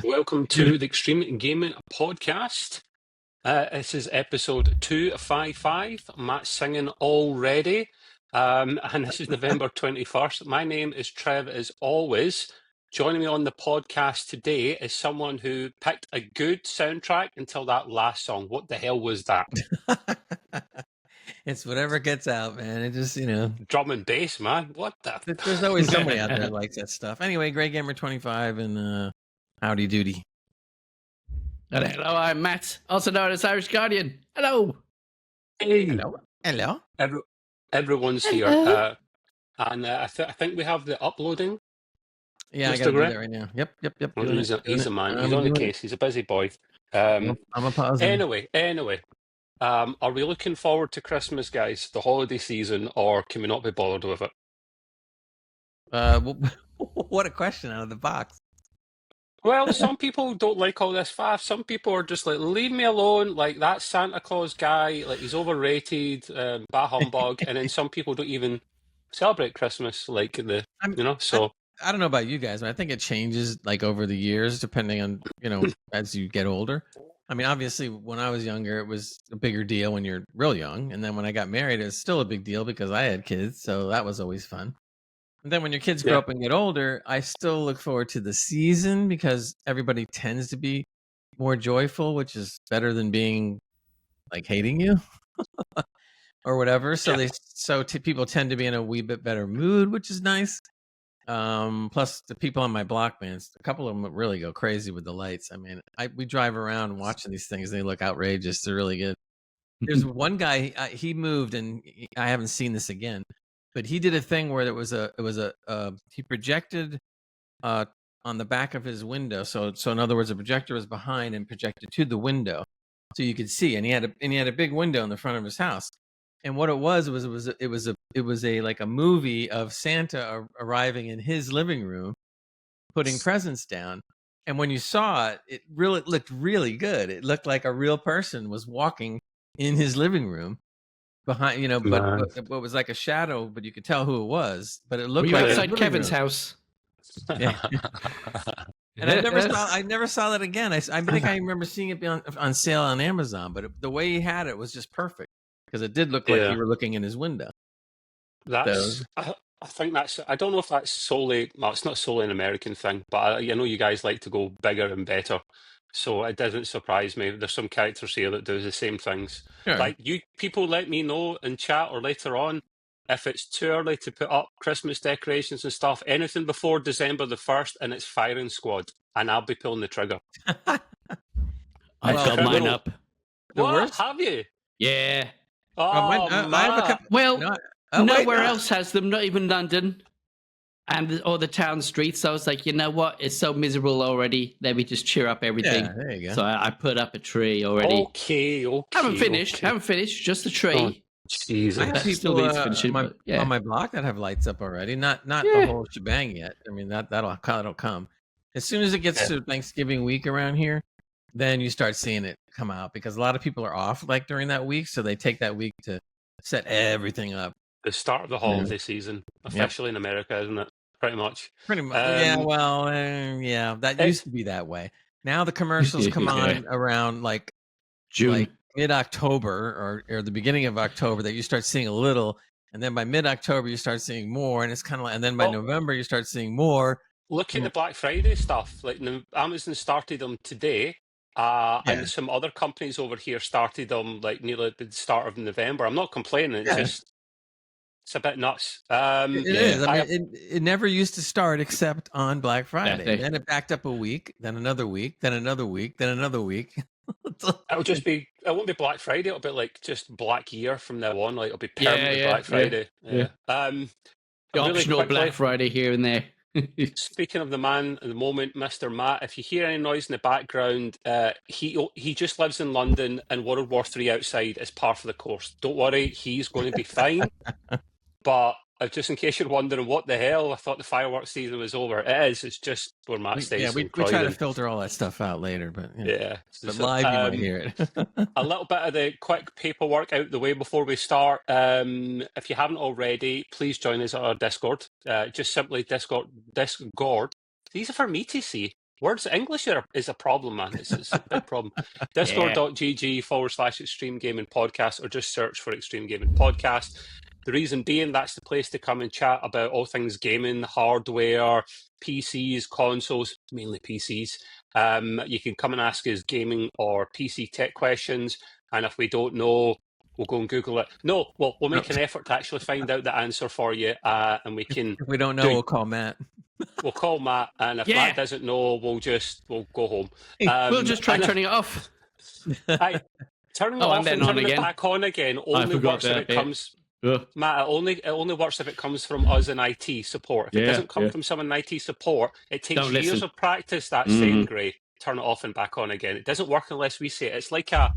Welcome to the Extreme Gaming Podcast. This is episode 255. Matt's singing already. And this is November 21st. My name is Trev, as always. Joining me on the podcast today is someone who picked a good soundtrack until that last song. What the hell was that? It's whatever gets out, man. It just, Drum and bass, man. What the? There's always somebody out there that likes that stuff. Anyway, Grey Gamer 25 and howdy doody. Hello, I'm Matt, also known as Irish Guardian. Hello. Hey. Hello. Everyone's here. And I think we have the uploading. Yeah, I got to do that right now. Yep. Well, he's a man. He's on the case. He's a busy boy. I'm a pause. Anyway. Are we looking forward to Christmas, guys, the holiday season, or can we not be bothered with it? What a question out of the box. Well, some people don't like all this faff. Some people are just like, leave me alone. Like, that Santa Claus guy, like, he's overrated, bah humbug. And then some people don't even celebrate Christmas, like, so. I don't know about you guys, but I think it changes, like, over the years, depending on, as you get older. I mean, obviously, when I was younger, it was a bigger deal when you're real young. And then when I got married, it was still a big deal because I had kids. So that was always fun. And then when your kids grow up and get older, I still look forward to the season because everybody tends to be more joyful, which is better than being like hating you or whatever. So people tend to be in a wee bit better mood, which is nice. Plus the people on my block, man, a couple of them really go crazy with the lights. I mean, we drive around watching these things. They look outrageous. They're really good. There's one guy, he moved and I haven't seen this again. But he did a thing where he projected on the back of his window. So in other words, the projector was behind and projected to the window, so you could see. And he had a big window in the front of his house. And what it was like a movie of Santa arriving in his living room, putting presents down. And when you saw it, it really looked really good. It looked like a real person was walking in his living room. Behind, but it was like a shadow, but you could tell who it was. But it looked like outside Kevin's house. Yeah. And I never saw that again. I think I remember seeing it be on sale on Amazon, but the way he had it was just perfect because it did look like you were looking in his window. I think that's. I don't know if that's solely. Well, it's not solely an American thing, but I know you guys like to go bigger and better. So it doesn't surprise me. There's some characters here that do the same things. Sure. Like, you people let me know in chat or later on if it's too early to put up Christmas decorations and stuff. Anything before December the 1st and it's firing squad. And I'll be pulling the trigger. I've got mine up. What? Have you? Yeah. Oh, nowhere else has them, not even London. And all the town streets, I was like, you know what? It's so miserable already. Let me just cheer up everything. Yeah, there you go. So I put up a tree already. Okay. Haven't finished. Just a tree. Oh, Jesus. I have people on my block that have lights up already. Not the whole shebang yet. I mean, that'll come. As soon as it gets to Thanksgiving week around here, then you start seeing it come out because a lot of people are off like during that week, so they take that week to set everything up. The start of the holiday season, officially in America, isn't it? Pretty much. That used to be that way. Now the commercials come on around like June, like mid-October or the beginning of October that you start seeing a little, and then by mid-October you start seeing more, and it's kind of like, and then by November you start seeing more. Look at the Black Friday stuff. Like, Amazon started them today, and some other companies over here started them like nearly at the start of November. I'm not complaining. It's a bit nuts. It is. I mean, it never used to start except on Black Friday. Then it backed up a week, then another week, then another week, then another week. It won't be Black Friday. It'll be like just Black Year from now on. Like, it'll be permanently Black Friday. The optional Black Friday here and there. Speaking of the man at the moment, Mr. Matt, if you hear any noise in the background, he just lives in London and World War III outside is par for the course. Don't worry, he's going to be fine. But just in case you're wondering what the hell, I thought the fireworks season was over. It is. It's just where Matt stays. Yeah, we try to filter all that stuff out later, but but live you might hear it. A little bit of the quick paperwork out the way before we start. If you haven't already, please join us at our Discord. Just simply Discord. These are for me to see. Words English is a problem, man. It's a big problem. Discord.gg/Extreme Gaming Podcast, or just search for Extreme Gaming Podcast. The reason being, that's the place to come and chat about all things gaming, hardware, PCs, consoles, mainly PCs. You can come and ask us gaming or PC tech questions, and if we don't know, we'll go and Google it. No, we'll make an effort to actually find out the answer for you, and we can. If we don't know, we'll call Matt. We'll call Matt, and if Matt doesn't know, we'll go home. We'll just try turning it off. Turning it off and turning it back on again only works if it comes. Matt, it only works if it comes from us in IT support. If it doesn't come from someone in IT support, it takes years of practice. That's saying, Gray, turn it off and back on again. It doesn't work unless we say it. It's like a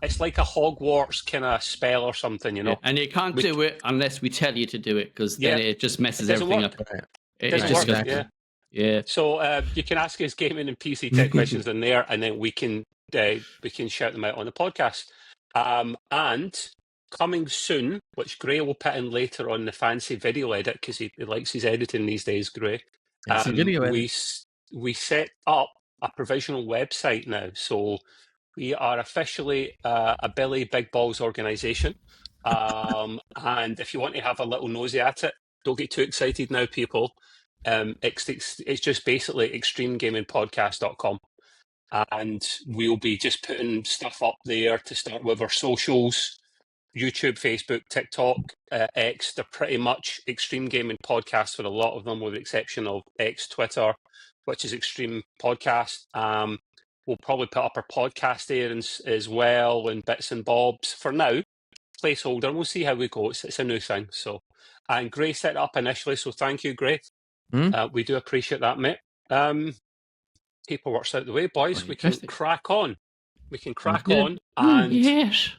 Hogwarts kind of spell or something, you know. And you can't do it unless we tell you to do it, because then it just messes everything up. It doesn't work. Yeah. So you can ask us gaming and PC tech questions in there, and then we can shout them out on the podcast. And coming soon, which Gray will put in later on the fancy video edit, because he likes his editing these days, Gray. We set up a provisional website now, so we are officially a Billy Big Balls organisation. And if you want to have a little nosy at it, don't get too excited now, people. It's just basically extremegamingpodcast.com. And we'll be just putting stuff up there to start with our socials, YouTube, Facebook, TikTok, X. They're pretty much Extreme Gaming Podcasts for a lot of them, with the exception of X, Twitter, which is Extreme Podcast. We'll probably put up our podcast there as well, and bits and bobs. For now, placeholder, and we'll see how we go. It's a new thing. So, and Gray set it up initially, so thank you, Gray. We do appreciate that, mate. Paperwork's out the way, boys. We can crack on. And yes.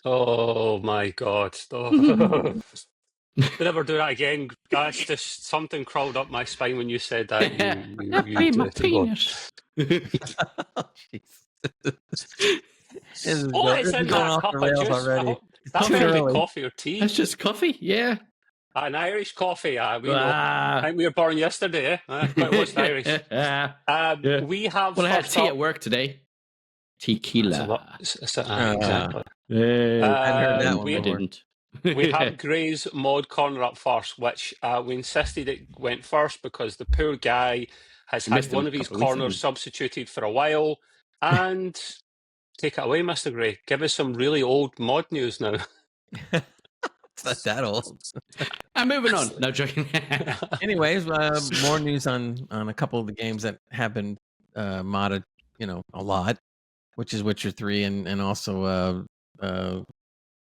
Oh my God! Oh. Never do that again. That's just something crawled up my spine when you said that. You my penis. It's in that cup of juice already. That's maybe coffee or tea. That's just coffee, yeah. An Irish coffee, we know. I think we were born yesterday. Quite watched Irish. We have. Well, I had tea at work today. Tequila. Exactly. I heard that one. I didn't. We have Gray's mod corner up first, which we insisted it went first because the poor guy has had one of his corners substituted for a while. And take it away, Mr. Gray. Give us some really old mod news now. It's not that old. I'm moving on. No joking. Anyways, more news on a couple of the games that have been modded, a lot, which is Witcher 3 and also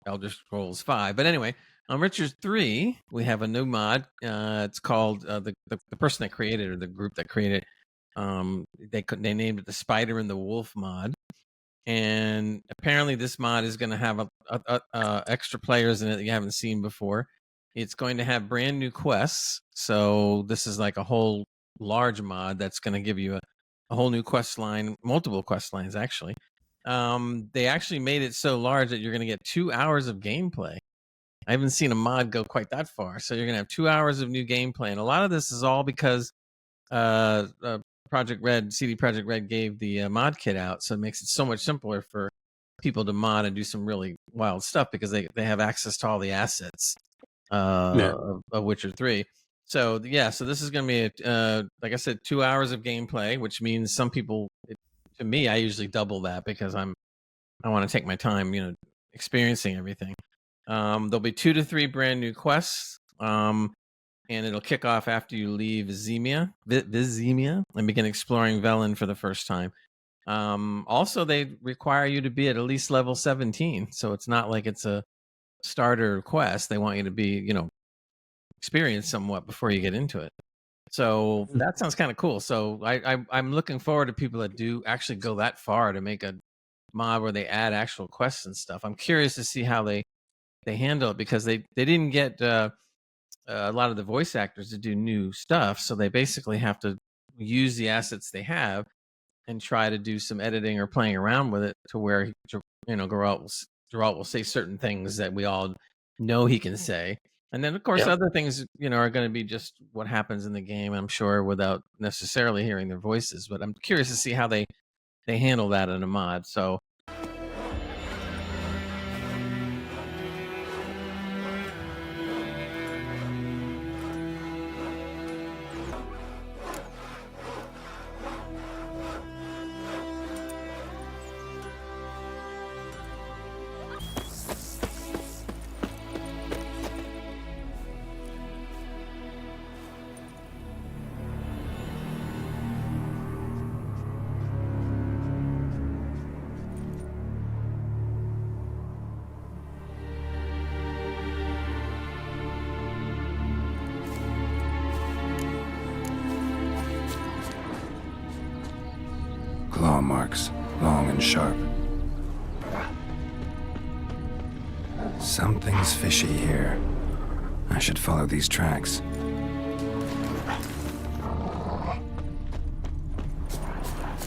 Elder Scrolls 5. But anyway, on Witcher 3, we have a new mod. It's called the person that created it, or the group that created it. They named it the Spider and the Wolf mod. And apparently this mod is going to have extra players in it that you haven't seen before. It's going to have brand new quests. So this is like a whole large mod that's going to give you a whole new quest line, multiple quest lines, actually. They actually made it so large that you're going to get 2 hours of gameplay. I haven't seen a mod go quite that far. So you're going to have 2 hours of new gameplay. And a lot of this is all because CD Projekt Red gave the mod kit out, so it makes it so much simpler for people to mod and do some really wild stuff because they have access to all the assets of Witcher 3. So this is going to be like I said, 2 hours of gameplay, which means some people. To me, I usually double that because I want to take my time, experiencing everything. There'll be 2 to 3 brand new quests. And it'll kick off after you leave Vizimia, and begin exploring Velen for the first time. Also, they require you to be at least level 17, so it's not like it's a starter quest. They want you to be, experienced somewhat before you get into it. So that sounds kind of cool. So I'm looking forward to people that do actually go that far to make a mod where they add actual quests and stuff. I'm curious to see how they handle it, because they didn't get a lot of the voice actors to do new stuff, so they basically have to use the assets they have and try to do some editing or playing around with it to where Geralt will say certain things that we all know he can say, And then, of course, Yeah. other things, are going to be just what happens in the game, I'm sure, without necessarily hearing their voices. But I'm curious to see how they handle that in a mod. So, Claw marks, long and sharp. Something's fishy here. I should follow these tracks.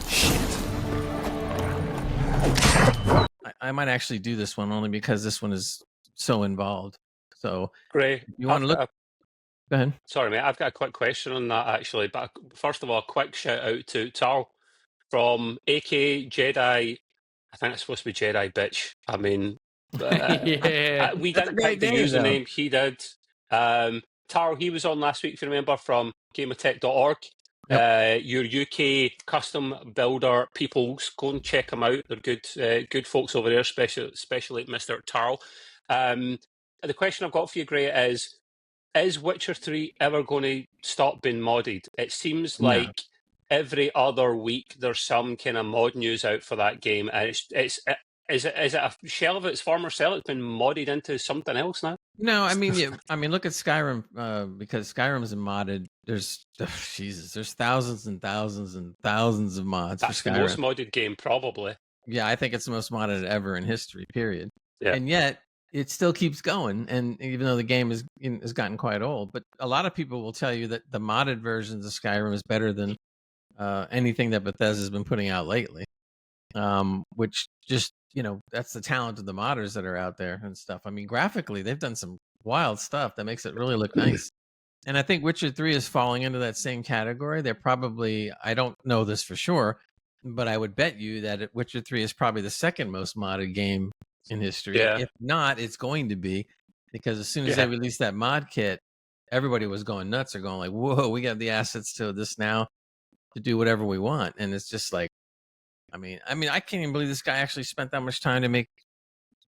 Shit. I might actually do this one only because this one is so involved. So, Gray, you want to look? Go ahead. Sorry, mate. I've got a quick question on that, actually. But first of all, a quick shout out to Tarl from AK Jedi. I think it's supposed to be Jedi Bitch. I mean, Yeah. we That's a didn't great pick the name, though. username. He did. Tarl, he was on last week, if you remember, from gamertech.org. Yep. Your UK custom builder people, go and check them out. They're good folks over there, especially Mr. Tarl. The question I've got for you, Gray, is Witcher 3 ever going to stop being modded? It seems No. like every other week there's some kind of mod news out for that game, and is it a shell of its former self? It's been modded into something else now. No, I mean, look at Skyrim, because Skyrim is modded. There's there's thousands and thousands and thousands of mods That's for Skyrim. the most modded game, probably. Yeah, I think it's the most modded ever in history, period. Yeah. And yet it still keeps going, and even though the game has gotten quite old, but a lot of people will tell you that the modded versions of Skyrim is better than anything that Bethesda's been putting out lately. Which just, that's the talent of the modders that are out there and stuff. I mean, graphically, they've done some wild stuff that makes it really look nice. And I think Witcher 3 is falling into that same category. They're probably, I don't know this for sure, but I would bet you that Witcher 3 is probably the second most modded game in history. Yeah. If not, it's going to be, because as soon as they released that mod kit, everybody was going nuts. They're going like, whoa, we got the assets to this now to do whatever we want. And it's just like, I mean, I can't even believe this guy actually spent that much time to make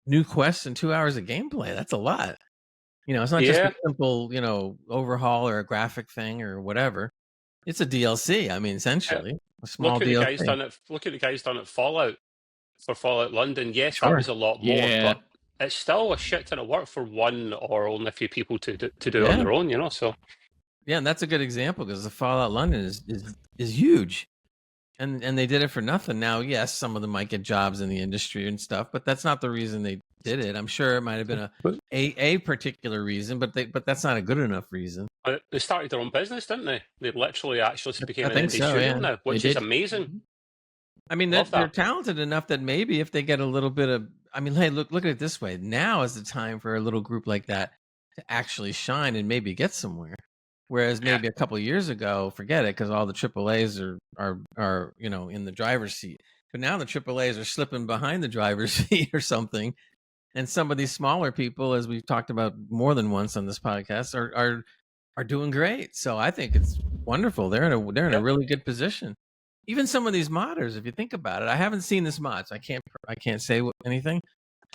new quests and 2 hours of gameplay. That's a lot. It's not just a simple, overhaul or a graphic thing or whatever. It's a DLC. I mean, essentially, a small DLC. Look at the guys done at Fallout, for Fallout London. Yes, that was a lot more, but it's still a shit ton of work for one or only a few people to do it on their own. So yeah, and that's a good example, because the Fallout London is huge. And they did it for nothing. Now, yes, some of them might get jobs in the industry and stuff, but that's not the reason they did it. I'm sure it might have been a particular reason, but that's not a good enough reason. They started their own business, didn't they? They literally actually became an indie studio now, which is amazing. I mean, they're talented enough that maybe if they get a little bit of, I mean, hey, look at it this way. Now is the time for a little group like that to actually shine and maybe get somewhere. Whereas maybe a couple of years ago, forget it, because all the AAAs are in the driver's seat. But now the AAAs are slipping behind the driver's seat or something, and some of these smaller people, as we've talked about more than once on this podcast, are doing great. So I think it's wonderful. They're in a really good position. Even some of these modders, if you think about it, I haven't seen this mod, so I can't say anything.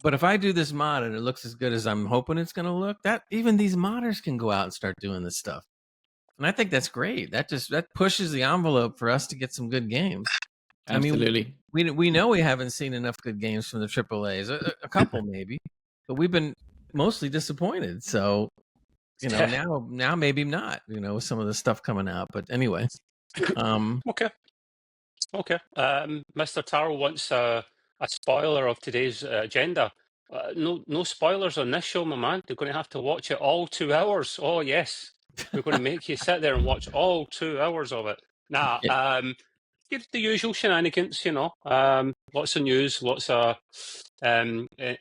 But if I do this mod and it looks as good as I'm hoping it's going to look, that even these modders can go out and start doing this stuff. And I think that's great. That pushes the envelope for us to get some good games. Absolutely. I mean, we know we haven't seen enough good games from the AAAs, a couple maybe, but we've been mostly disappointed. So, now maybe not, with some of the stuff coming out. But anyway. Okay. Mr. Taro wants a spoiler of today's agenda. No spoilers on this show, my man. You're going to have to watch it all 2 hours. Oh, yes. We're going to make you sit there and watch all 2 hours of it. Nah, the usual shenanigans, Lots of news, lots of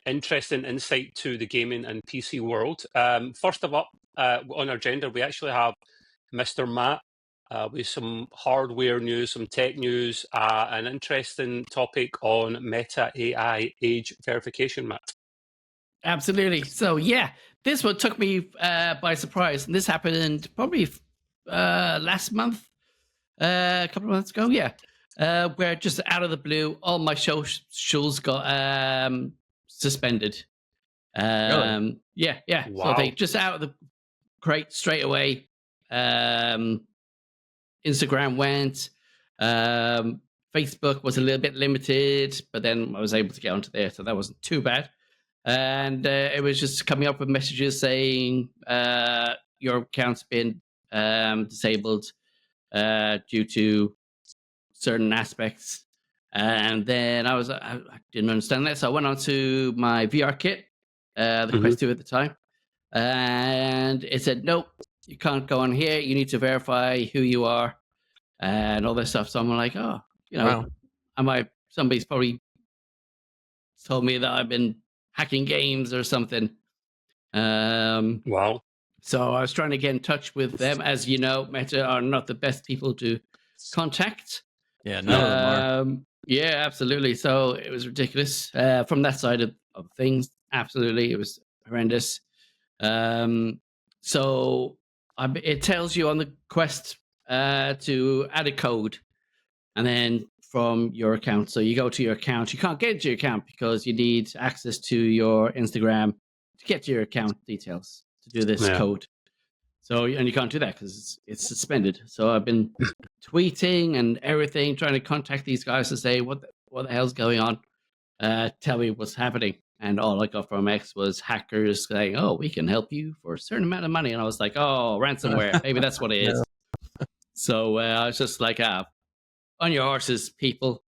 interesting insight to the gaming and PC world. First of all, on our agenda, we actually have Mr. Matt with some hardware news, some tech news, an interesting topic on Meta AI age verification, Matt. Absolutely. So yeah, this one took me by surprise, and this happened probably last month, a couple of months ago. Yeah, where just out of the blue, all my socials got suspended. Really? Yeah. Wow. So they just out of the crate straight away. Instagram went. Facebook was a little bit limited, but then I was able to get onto there, so that wasn't too bad. And it was just coming up with messages saying your account's been disabled due to certain aspects. And then I didn't understand that, so I went on to my VR kit, the Quest 2 at the time, and it said, nope, you can't go on here. You need to verify who you are and all this stuff. So I'm like, oh, wow. Somebody's probably told me that I've been hacking games or something. Wow. So I was trying to get in touch with them. As you know, Meta are not the best people to contact. Yeah, none of them are. Yeah, absolutely. So it was ridiculous from that side of things. Absolutely, it was horrendous. So it tells you on the Quest to add a code, and then from your account. So you go to your account. You can't get into your account because you need access to your Instagram to get to your account details to do this code. So, and you can't do that because it's suspended. So I've been tweeting and everything, trying to contact these guys to say, what the hell's going on? Tell me what's happening. And all I got from X was hackers saying, oh, we can help you for a certain amount of money. And I was like, oh, ransomware. Maybe that's what it is. So I was just like, on your horses, people.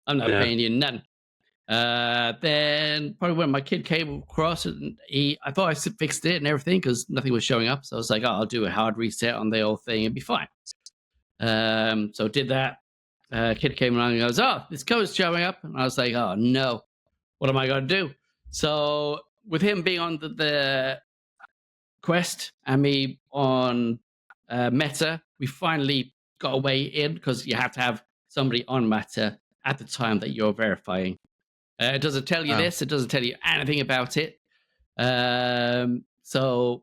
I'm not paying you none. Then probably when my kid came across it, and I thought I fixed it and everything because nothing was showing up. So I was like, oh, I'll do a hard reset on the whole thing and be fine. So did that. Kid came along and goes, oh, this code's showing up. And I was like, oh, no. What am I going to do? So with him being on the Quest and me on Meta, we finally got a way in because you have to have somebody on Meta at the time that you're verifying. It doesn't tell you this. It doesn't tell you anything about it. So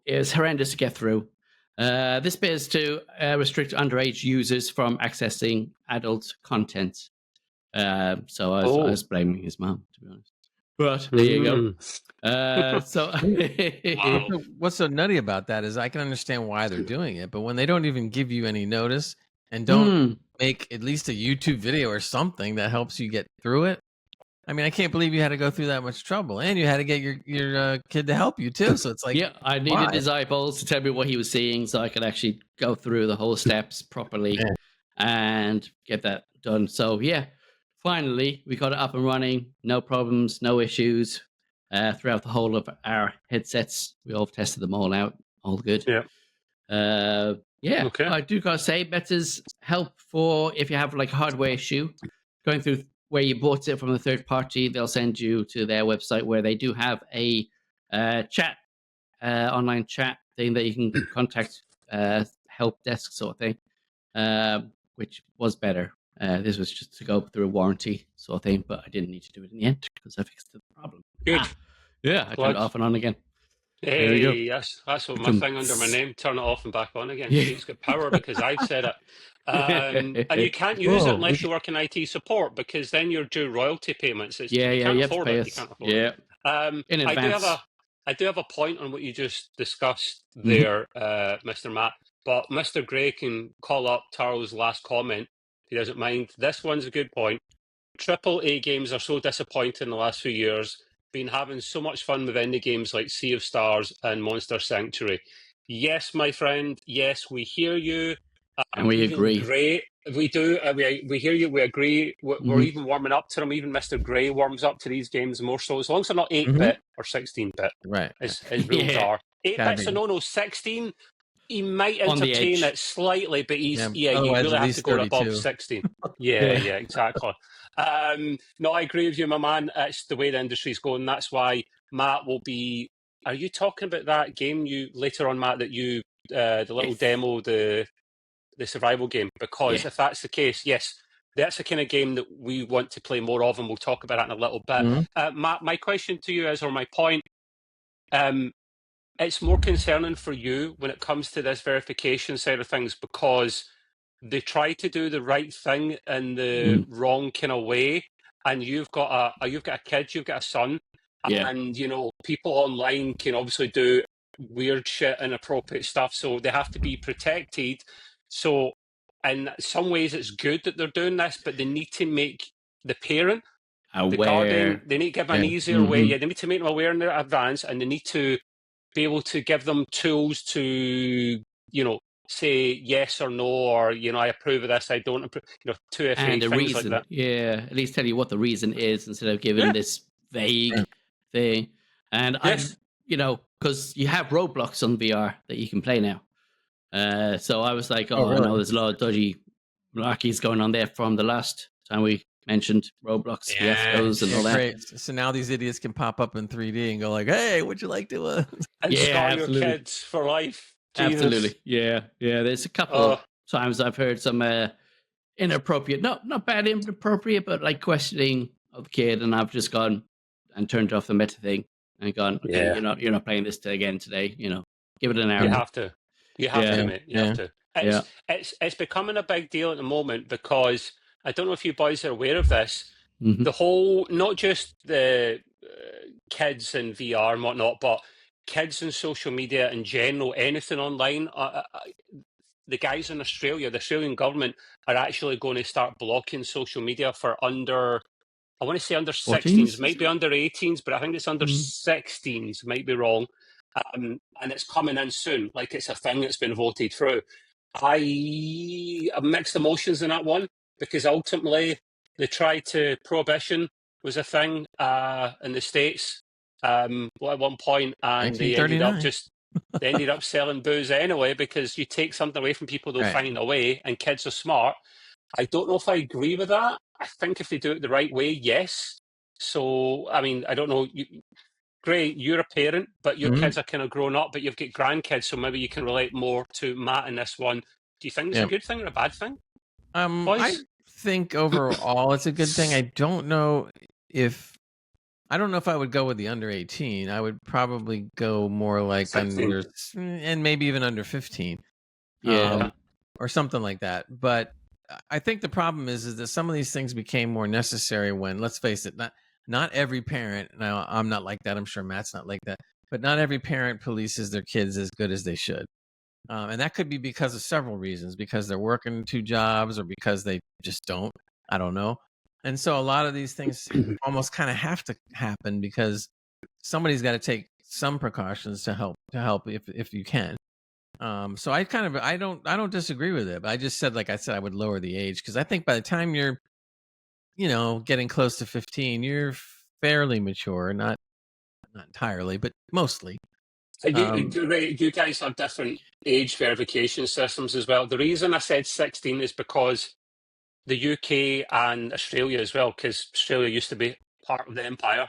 it's horrendous to get through. This bit is to restrict underage users from accessing adult content. So I was blaming his mom, to be honest. But there you go. What's so nutty about that is I can understand why they're doing it, but when they don't even give you any notice and don't make at least a YouTube video or something that helps you get through it. I mean, I can't believe you had to go through that much trouble, and you had to get your kid to help you too. So it's like, yeah, I needed his eyeballs to tell me what he was seeing, so I could actually go through the whole steps properly and get that done. So yeah, finally we got it up and running, no problems, no issues throughout the whole of our headsets. We all tested them all out, all good. Yeah. Okay. I do gotta say, Meta's help for if you have like a hardware issue, going through where you bought it from a third party, they'll send you to their website where they do have a chat, online chat thing that you can contact, help desk sort of thing, which was better. This was just to go through a warranty sort of thing, but I didn't need to do it in the end because I fixed the problem. Good. Yeah, I turned it off and on again. Hey, yes, that's what my thing under my name. Turn it off and back on again. It's got power because I've said it. And you can't use it unless you work in IT support because then you're due royalty payments. You can't afford it. You can't afford it. In advance. I do have a point on what you just discussed there, Mr. Matt. But Mr. Gray can call up Taro's last comment if he doesn't mind. This one's a good point. AAA games are so disappointing in the last few years. Been having so much fun with indie games like Sea of Stars and Monster Sanctuary. Yes, my friend. Yes, we hear you. And we agree. Great. We do. We hear you. We agree. We're even warming up to them. Even Mr. Gray warms up to these games more so. As long as they're not 8-bit or 16-bit. Right. As rules are. 8-bit's a no-no. 16, He might On the entertain edge. it slightly, but you otherwise really at have least to go above 32. 16. Yeah, exactly. No, I agree with you, my man. It's the way the industry's going. That's why Matt will be. Are you talking about that game later on, Matt? That you the little demo, the survival game? Because if that's the case, yes, that's the kind of game that we want to play more of, and we'll talk about that in a little bit. Matt, my question to you is, or my point, it's more concerning for you when it comes to this verification side of things, because they try to do the right thing in the wrong kind of way, and you've got a kid, you've got a son, and people online can obviously do weird shit, inappropriate stuff, so they have to be protected. So in some ways it's good that they're doing this, but they need to make the parent, the guardian, they need to give them an easier way. They need to make them aware in advance, and they need to be able to give them tools to, say yes or no, or, I approve of this, I don't approve, 2FA, and the things reason, like that. Yeah, at least tell you what the reason is instead of giving this vague thing. And because you have Roblox on VR that you can play now. So I was like, really? I know there's a lot of dodgy malarkeys going on there from the last time we mentioned Roblox fiascos and all that. Great. So now these idiots can pop up in 3D and go like, "Hey, would you like to?" And scar your kids for life. Jesus. Absolutely, yeah. There's a couple times I've heard some inappropriate, not bad inappropriate, but like questioning of the kid, and I've just gone and turned off the meta thing and gone, okay, you're not playing this again today. Give it an hour. You have to, mate. You have to. It's becoming a big deal at the moment, because I don't know if you boys are aware of this. The whole, not just the kids in VR and whatnot, but kids in social media in general, anything online. The guys in Australia, the Australian government, are actually going to start blocking social media for under 16s, might be under 18s, but I think it's under 16s, might be wrong. And it's coming in soon, like it's a thing that's been voted through. I have mixed emotions in that one, because ultimately prohibition was a thing in the States at one point, and they ended up selling booze anyway, because you take something away from people, they'll find a way, and kids are smart. I don't know if I agree with that. I think if they do it the right way, yes. So, I mean, I don't know. Great, you're a parent, but your kids are kind of grown up, but you've got grandkids, so maybe you can relate more to Matt in this one. Do you think it's a good thing or a bad thing? I think overall it's a good thing. I don't know if I would go with the under 18. I would probably go more like 16. under, and maybe even under 15. Or something like that. But I think the problem is that some of these things became more necessary when, let's face it, not every parent, now I'm not like that, I'm sure Matt's not like that, but not every parent polices their kids as good as they should. And that could be because of several reasons, because they're working 2 jobs, or because they just don't, I don't know. And so a lot of these things almost kind of have to happen, because somebody's got to take some precautions to help if you can. So I don't disagree with it, but I just said, like I said, I would lower the age, because I think by the time you're, getting close to 15, you're fairly mature, not entirely, but mostly. You guys have different age verification systems as well. The reason I said 16 is because the UK and Australia as well, because Australia used to be part of the empire,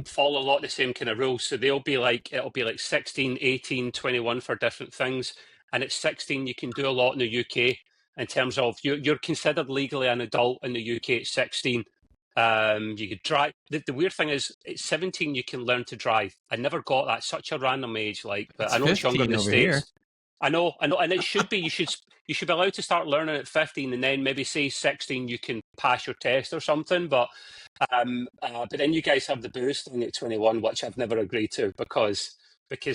follow a lot of the same kind of rules. So it'll be like 16, 18, 21 for different things. And at 16, you can do a lot in the UK in terms of you're considered legally an adult in the UK at 16. You could drive. The weird thing is, at 17 you can learn to drive. I never got that. Such a random age, but I know it's younger in the States. Here. I know, and it should be. You should be allowed to start learning at 15, and then maybe say 16 you can pass your test or something. But then you guys have the booze thing at 21, which I've never agreed to, because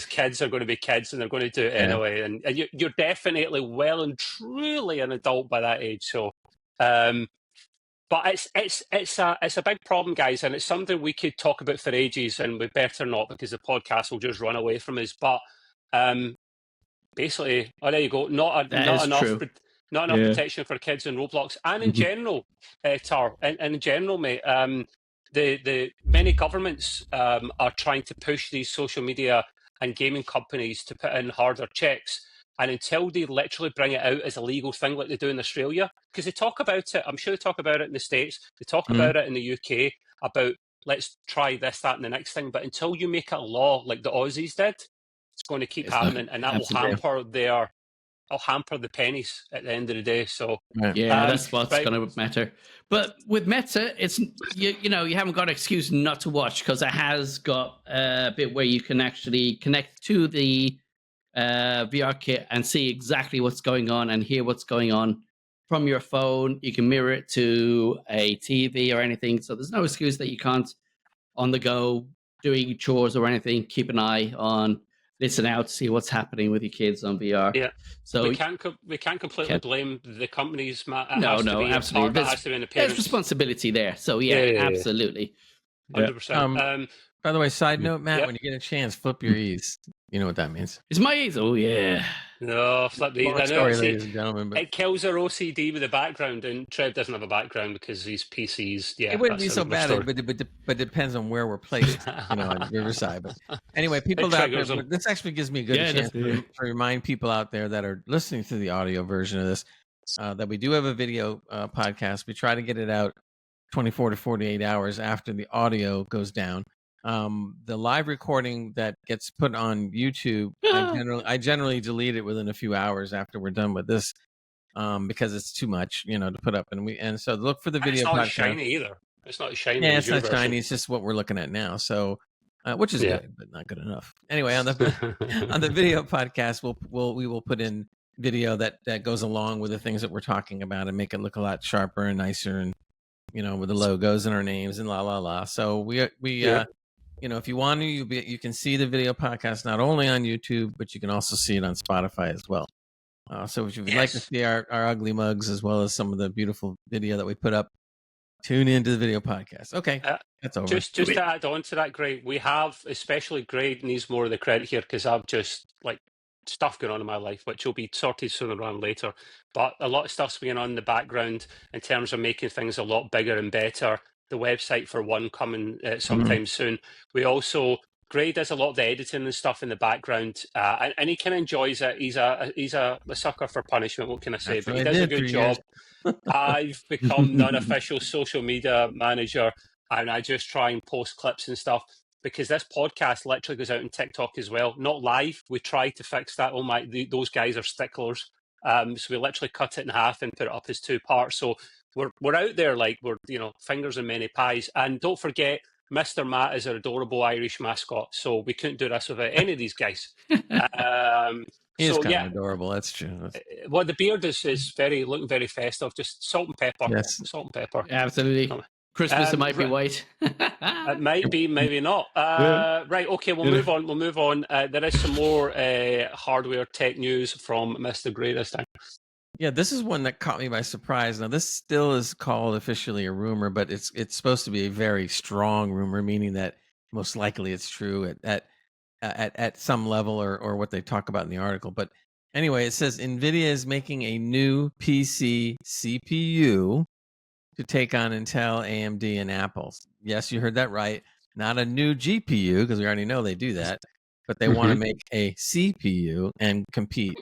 kids are going to be kids and they're going to do it anyway. And you're definitely well and truly an adult by that age. So. But it's a big problem, guys, and it's something we could talk about for ages, and we better not, because the podcast will just run away from us. But basically, there you go. Not enough protection for kids in Roblox, and in general, Tar. In general, mate. The many governments are trying to push these social media and gaming companies to put in harder checks. And until they literally bring it out as a legal thing like they do in Australia, because they talk about it, I'm sure they talk about it in the States, they talk about it in the UK, about let's try this, that, and the next thing. But until you make it a law like the Aussies did, it's going to keep happening, and that will hamper the pennies at the end of the day. So yeah, that's what's going to matter. But with Meta, it's you know, you haven't got an excuse not to watch, because it has got a bit where you can actually connect to the VR kit and see exactly what's going on and hear what's going on from your phone. You can mirror it to a TV or anything, so there's no excuse that you can't, on the go, doing chores or anything, keep an eye on, listen out, see what's happening with your kids on VR. Yeah, so we can't completely blame the companies. No, absolutely. There's responsibility there. So absolutely, 100%. By the way, side note, Matt, when you get a chance, flip your E's. You know what that means? It's my E's. Oh yeah. No, flip the E's. Sorry, ladies and gentlemen, but it kills our OCD with the background, and Trev doesn't have a background because he's PCs. Yeah, it wouldn't be so bad, but it depends on where we're placed, you know, on Riverside. But anyway, people out there, this actually gives me a good chance to remind people out there that are listening to the audio version of this that we do have a video podcast. We try to get it out 24 to 48 hours after the audio goes down. The live recording that gets put on YouTube, I generally delete it within a few hours after we're done with this, because it's too much, you know, to put up. And so look for the video. It's not shiny either. It's not shiny. Yeah, it's not shiny. It's just what we're looking at now. So, which is good, but not good enough. Anyway, on the video podcast, we will put in video that goes along with the things that we're talking about and make it look a lot sharper and nicer, and you know, with the logos and our names and la la la. So we you know, if you want to, you can see the video podcast not only on YouTube, but you can also see it on Spotify as well. So if you'd like to see our ugly mugs as well as some of the beautiful video that we put up, tune into the video podcast. Okay, that's over. Just to add on to that, Gray, we have, especially Gray needs more of the credit here, because I've just stuff going on in my life, which will be sorted sooner rather than later. But a lot of stuff's going on in the background in terms of making things a lot bigger and better. The website, for one, coming sometime soon. We also, Gray does a lot of the editing and stuff in the background, and he kind of enjoys it. He's a sucker for punishment. What can I say? But he does a good job. I've become non-official social media manager, and I just try and post clips and stuff, because this podcast literally goes out on TikTok as well. Not live. We try to fix that. Those guys are sticklers. So we literally cut it in half and put it up as 2 parts. So we're out there we're, you know, fingers in many pies. And don't forget, Mr. Matt is our adorable Irish mascot. So we couldn't do this without any of these guys. He is kind of adorable. That's true. Well, the beard is looking very festive. Just salt and pepper. Yes. Salt and pepper. Absolutely. Christmas, it might be white. It might be, maybe not. Right, okay, we'll move on. We'll move on. There is some more hardware tech news from Mr. Gray this time. Yeah, this is one that caught me by surprise. Now, this still is called officially a rumor, but it's supposed to be a very strong rumor, meaning that most likely it's true at some level, or what they talk about in the article. But anyway, it says NVIDIA is making a new PC CPU to take on Intel, AMD, and Apple. Yes, you heard that right. Not a new GPU, because we already know they do that, but they want to make a CPU and compete.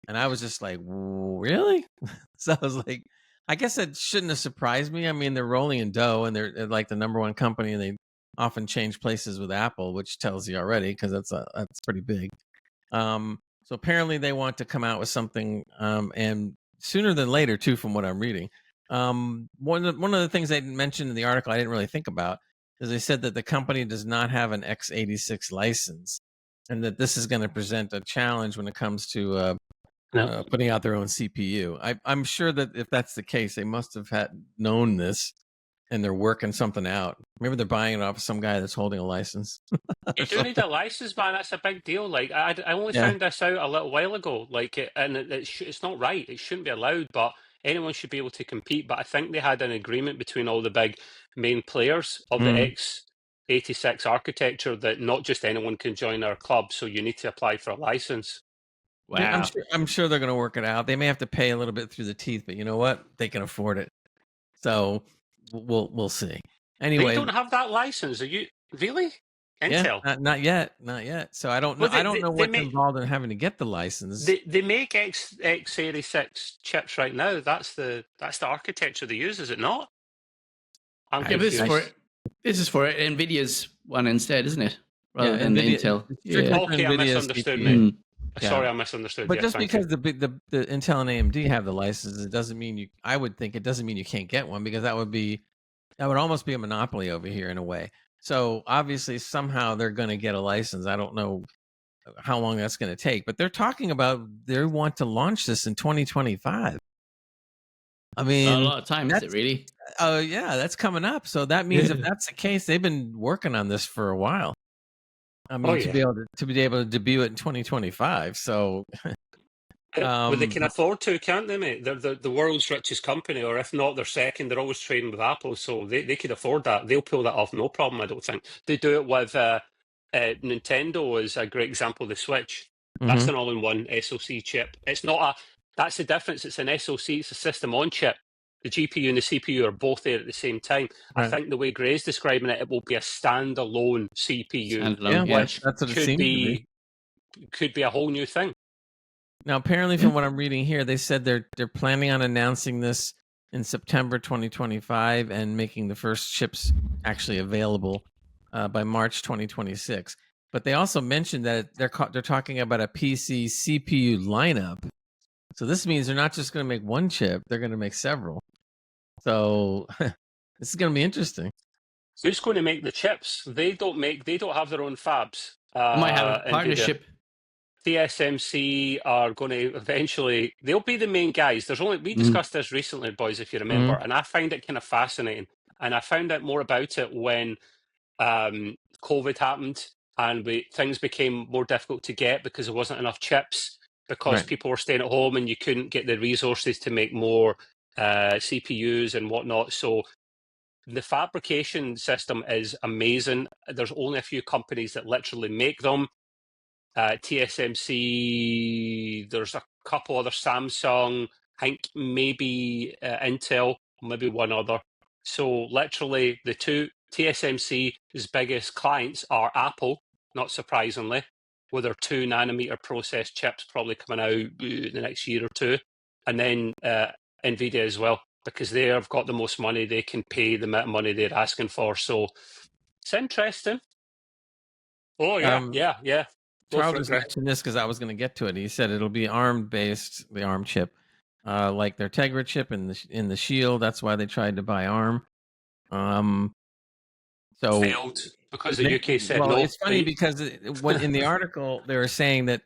And I was just like, really? So I was like, I guess it shouldn't have surprised me. I mean, they're rolling in dough, and they're like the number one company, and they often change places with Apple, which tells you already, because that's pretty big. So apparently they want to come out with something, and sooner than later too, from what I'm reading. One of the things they mentioned in the article I didn't really think about is they said that the company does not have an x86 license, and that this is going to present a challenge when it comes to putting out their own CPU. I'm sure that if that's the case, they must have known this, and they're working something out. Maybe they're buying it off of some guy that's holding a license. You do need a license, man. That's a big deal. I only found this out a little while ago. It's not right. It shouldn't be allowed, but anyone should be able to compete. But I think they had an agreement between all the big main players of the x86 architecture that not just anyone can join our club. So you need to apply for a license. Wow. I'm sure they're going to work it out. They may have to pay a little bit through the teeth, but you know what? They can afford it. So we'll see. Anyway, they don't have that license. Are you really? Intel. Yeah, not yet. So I don't know. Well, I don't know they what's make involved in having to get the license. they make X Series 6 chips right now. That's the architecture they use, is it not? I'm Yeah, but confused. this is for Nvidia's one instead, isn't it? Rather Yeah, than NVIDIA, Intel. it's strictly Yeah. for Okay, I NVIDIA misunderstood, CPU. mate. Yeah. Sorry, I misunderstood. But Yeah, just thank because you. the Intel and AMD have the licenses, it doesn't mean you. I would think it doesn't mean you can't get one, because that would almost be a monopoly over here in a way. So obviously somehow they're going to get a license. I don't know how long that's going to take, but they're talking about they want to launch this in 2025. I mean, Not a lot of time, is it really? Oh yeah, that's coming up. So that means if that's the case, they've been working on this for a while. I mean, to be able to debut it in 2025. So, Well, they can afford to, can't they, mate? They're the world's richest company, or if not, they're second. They're always trading with Apple, so they could afford that. They'll pull that off, no problem. I don't think they do it with Nintendo is a great example of the Switch. That's an all-in-one SoC chip. It's not a. That's the difference. It's an SoC. It's a system on chip. The GPU and the CPU are both there at the same time. Right. I think the way Gray's describing it, it will be a standalone CPU, which that's what it could seems be a whole new thing. Now, apparently, from what I'm reading here, they said they're planning on announcing this in September 2025 and making the first chips actually available by March 2026. But they also mentioned that they're talking about a PC CPU lineup. So this means they're not just going to make one chip; they're going to make several. So this is going to be interesting. Who's going to make the chips? They don't have their own fabs. They might have a partnership. TSMC are going to eventually. They'll be the main guys. We discussed this recently, boys, if you remember, and I find it kind of fascinating. And I found out more about it when COVID happened and things became more difficult to get because there wasn't enough chips, because people were staying at home and you couldn't get the resources to make more CPUs and whatnot. So the fabrication system is amazing. There's only a few companies that literally make them. TSMC, there's a couple other, Samsung, I think maybe Intel, maybe one other. So literally the two, TSMC's biggest clients are Apple, not surprisingly, with their 2-nanometer process chips probably coming out in the next year or two. And then NVIDIA as well, because they have got the most money. They can pay the amount of money they're asking for. So it's interesting. Oh, yeah. Charles just mentioned this because I was going to get to it. He said it'll be ARM-based, the ARM chip, like their Tegra chip in the Shield. That's why they tried to buy ARM. So failed because the UK said no. It's funny because when in the article they were saying that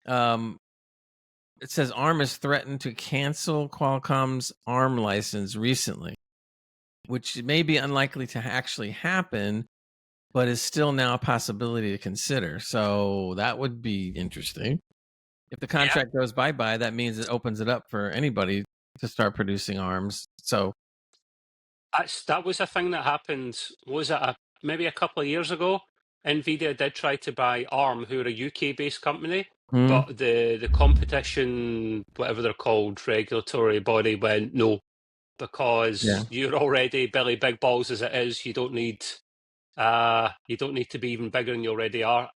it says ARM has threatened to cancel Qualcomm's ARM license recently, which may be unlikely to actually happen, but is still now a possibility to consider. So that would be interesting. If the contract goes bye-bye, that means it opens it up for anybody to start producing ARMs. So that was a thing that happened. Was it maybe a couple of years ago? NVIDIA did try to buy ARM, who are a UK-based company, but the competition, whatever they're called, regulatory body went no, because you're already Billy Big Balls as it is. You don't need to be even bigger than you already are.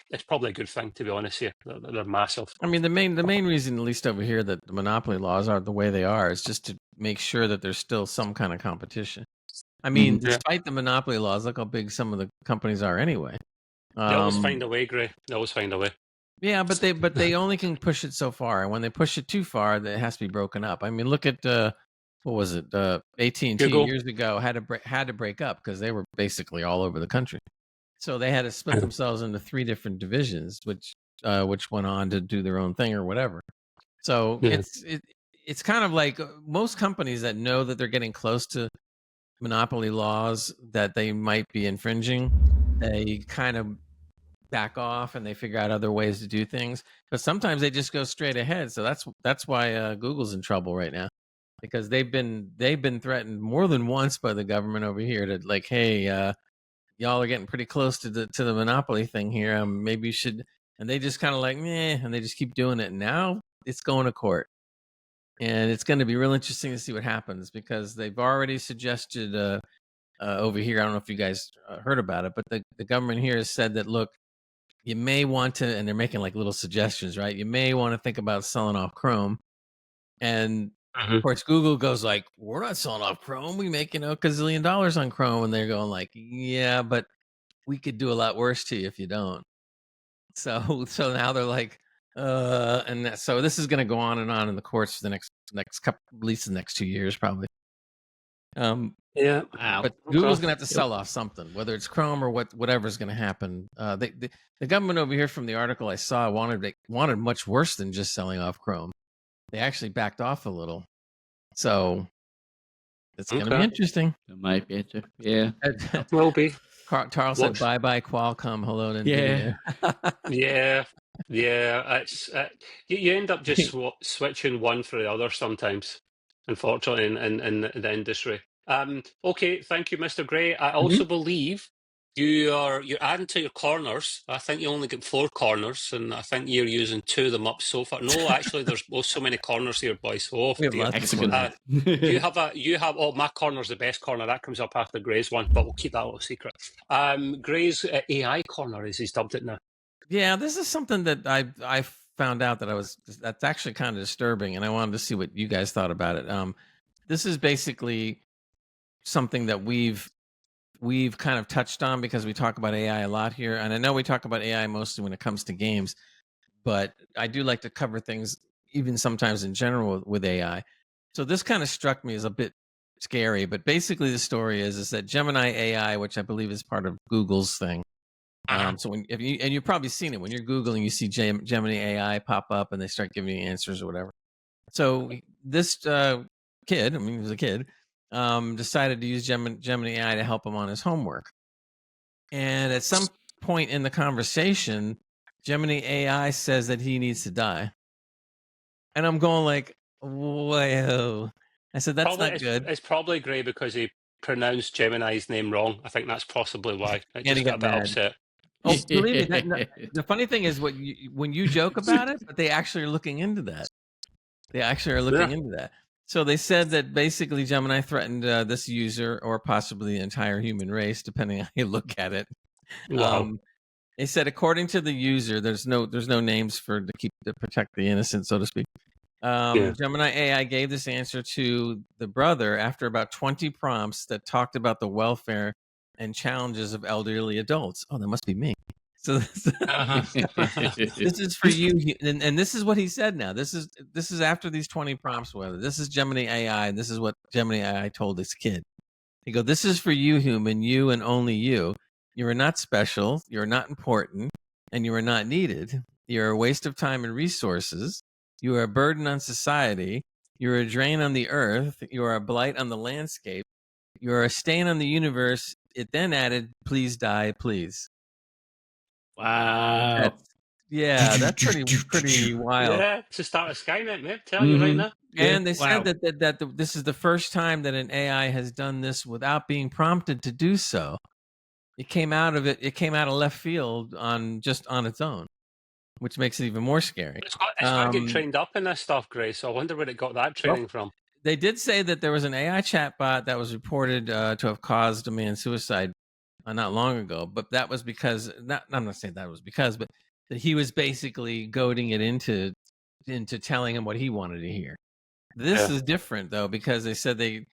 It's probably a good thing, to be honest here. They're massive. I mean, the main reason, at least over here, that the monopoly laws are the way they are is just to make sure that there's still some kind of competition. I mean, despite the monopoly laws, look how big some of the companies are anyway. They always find a way, Gray. They always find a way. Yeah, but they only can push it so far, and when they push it too far, it has to be broken up. I mean, look at what was it? AT&T years ago had to break up because they were basically all over the country. So they had to split themselves into 3 different divisions, which went on to do their own thing or whatever. So it's kind of like most companies that know that they're getting close to monopoly laws that they might be infringing, they kind of back off and they figure out other ways to do things. But sometimes they just go straight ahead. So that's why Google's in trouble right now, because they've been threatened more than once by the government over here to like, hey, y'all are getting pretty close to the monopoly thing here. Maybe you should. And they just kind of like, meh, and they just keep doing it. And now it's going to court. And it's going to be real interesting to see what happens, because they've already suggested over here. I don't know if you guys heard about it, but the government here has said that, look, you may want to, and they're making like little suggestions, right? You may want to think about selling off Chrome. And of course, Google goes like, we're not selling off Chrome. We make, $1 gazillion on Chrome. And they're going like, yeah, but we could do a lot worse to you if you don't. So now they're like, so this is going to go on and on in the courts for the next couple, at least the next 2 years, probably. Yeah. Wow. But Google's going to have to sell off something, whether it's Chrome or whatever's going to happen. The government over here from the article I saw wanted much worse than just selling off Chrome. They actually backed off a little. So it's going to be interesting. It might be interesting. Yeah. It will be. Carl said, bye-bye Qualcomm, hello NVIDIA. Yeah. It's you end up just switching one for the other sometimes, unfortunately, in the industry. Okay, thank you, Mr. Gray. I also believe you're adding to your corners. I think you only get 4 corners, and I think you're using 2 of them up so far. No, actually, there's so many corners here, boys. Oh, We have dear. lots of corners. You have. Oh, my corner's the best corner. That comes up after Gray's one, but we'll keep that a little secret. Gray's AI corner, as he's dubbed it now. Yeah, this is something that I found out that's actually kind of disturbing, and I wanted to see what you guys thought about it. This is basically something that we've kind of touched on because we talk about AI a lot here, and I know we talk about AI mostly when it comes to games, but I do like to cover things even sometimes in general with AI. So this kind of struck me as a bit scary, but basically the story is that Gemini AI, which I believe is part of Google's thing. So you've probably seen it when you're Googling, you see Gemini AI pop up and they start giving you answers or whatever. So this kid, he was a kid, decided to use Gemini AI to help him on his homework. And at some point in the conversation, Gemini AI says that he needs to die. And I'm going like, whoa. I said, that's not good. It's probably Gray because he pronounced Gemini's name wrong. I think that's possibly why. I And he just got a bit got mad. upset. Oh, believe me, the funny thing is when you joke about it, but they actually are looking into that. They actually are looking into that. So they said that basically Gemini threatened this user or possibly the entire human race, depending on how you look at it. Wow. They said, according to the user, there's no names to protect the innocent, so to speak. Gemini AI gave this answer to the brother after about 20 prompts that talked about the welfare and challenges of elderly adults. Oh, that must be me. So this is for you, and this is what he said. Now this is after these 20 prompts. Whether this is Gemini AI, and this is what Gemini AI told this kid. He go, "This is for you, human, you and only you. You are not special. You are not important, and you are not needed. You are a waste of time and resources. You are a burden on society. You are a drain on the earth. You are a blight on the landscape. You are a stain on the universe." It then added, "Please die, please." Wow. That's pretty wild. Yeah, it's the start of Skynet, mate. Tell you right now. And they said that this is the first time that an AI has done this without being prompted to do so. It came out of left field on its own, which makes it even more scary. It's got to get trained up in this stuff, Gray. So I wonder where it got that training from. They did say that there was an AI chatbot that was reported to have caused a man's suicide not long ago, but that was because I'm not saying that was because, but that he was basically goading it into telling him what he wanted to hear. This is different though, because they said the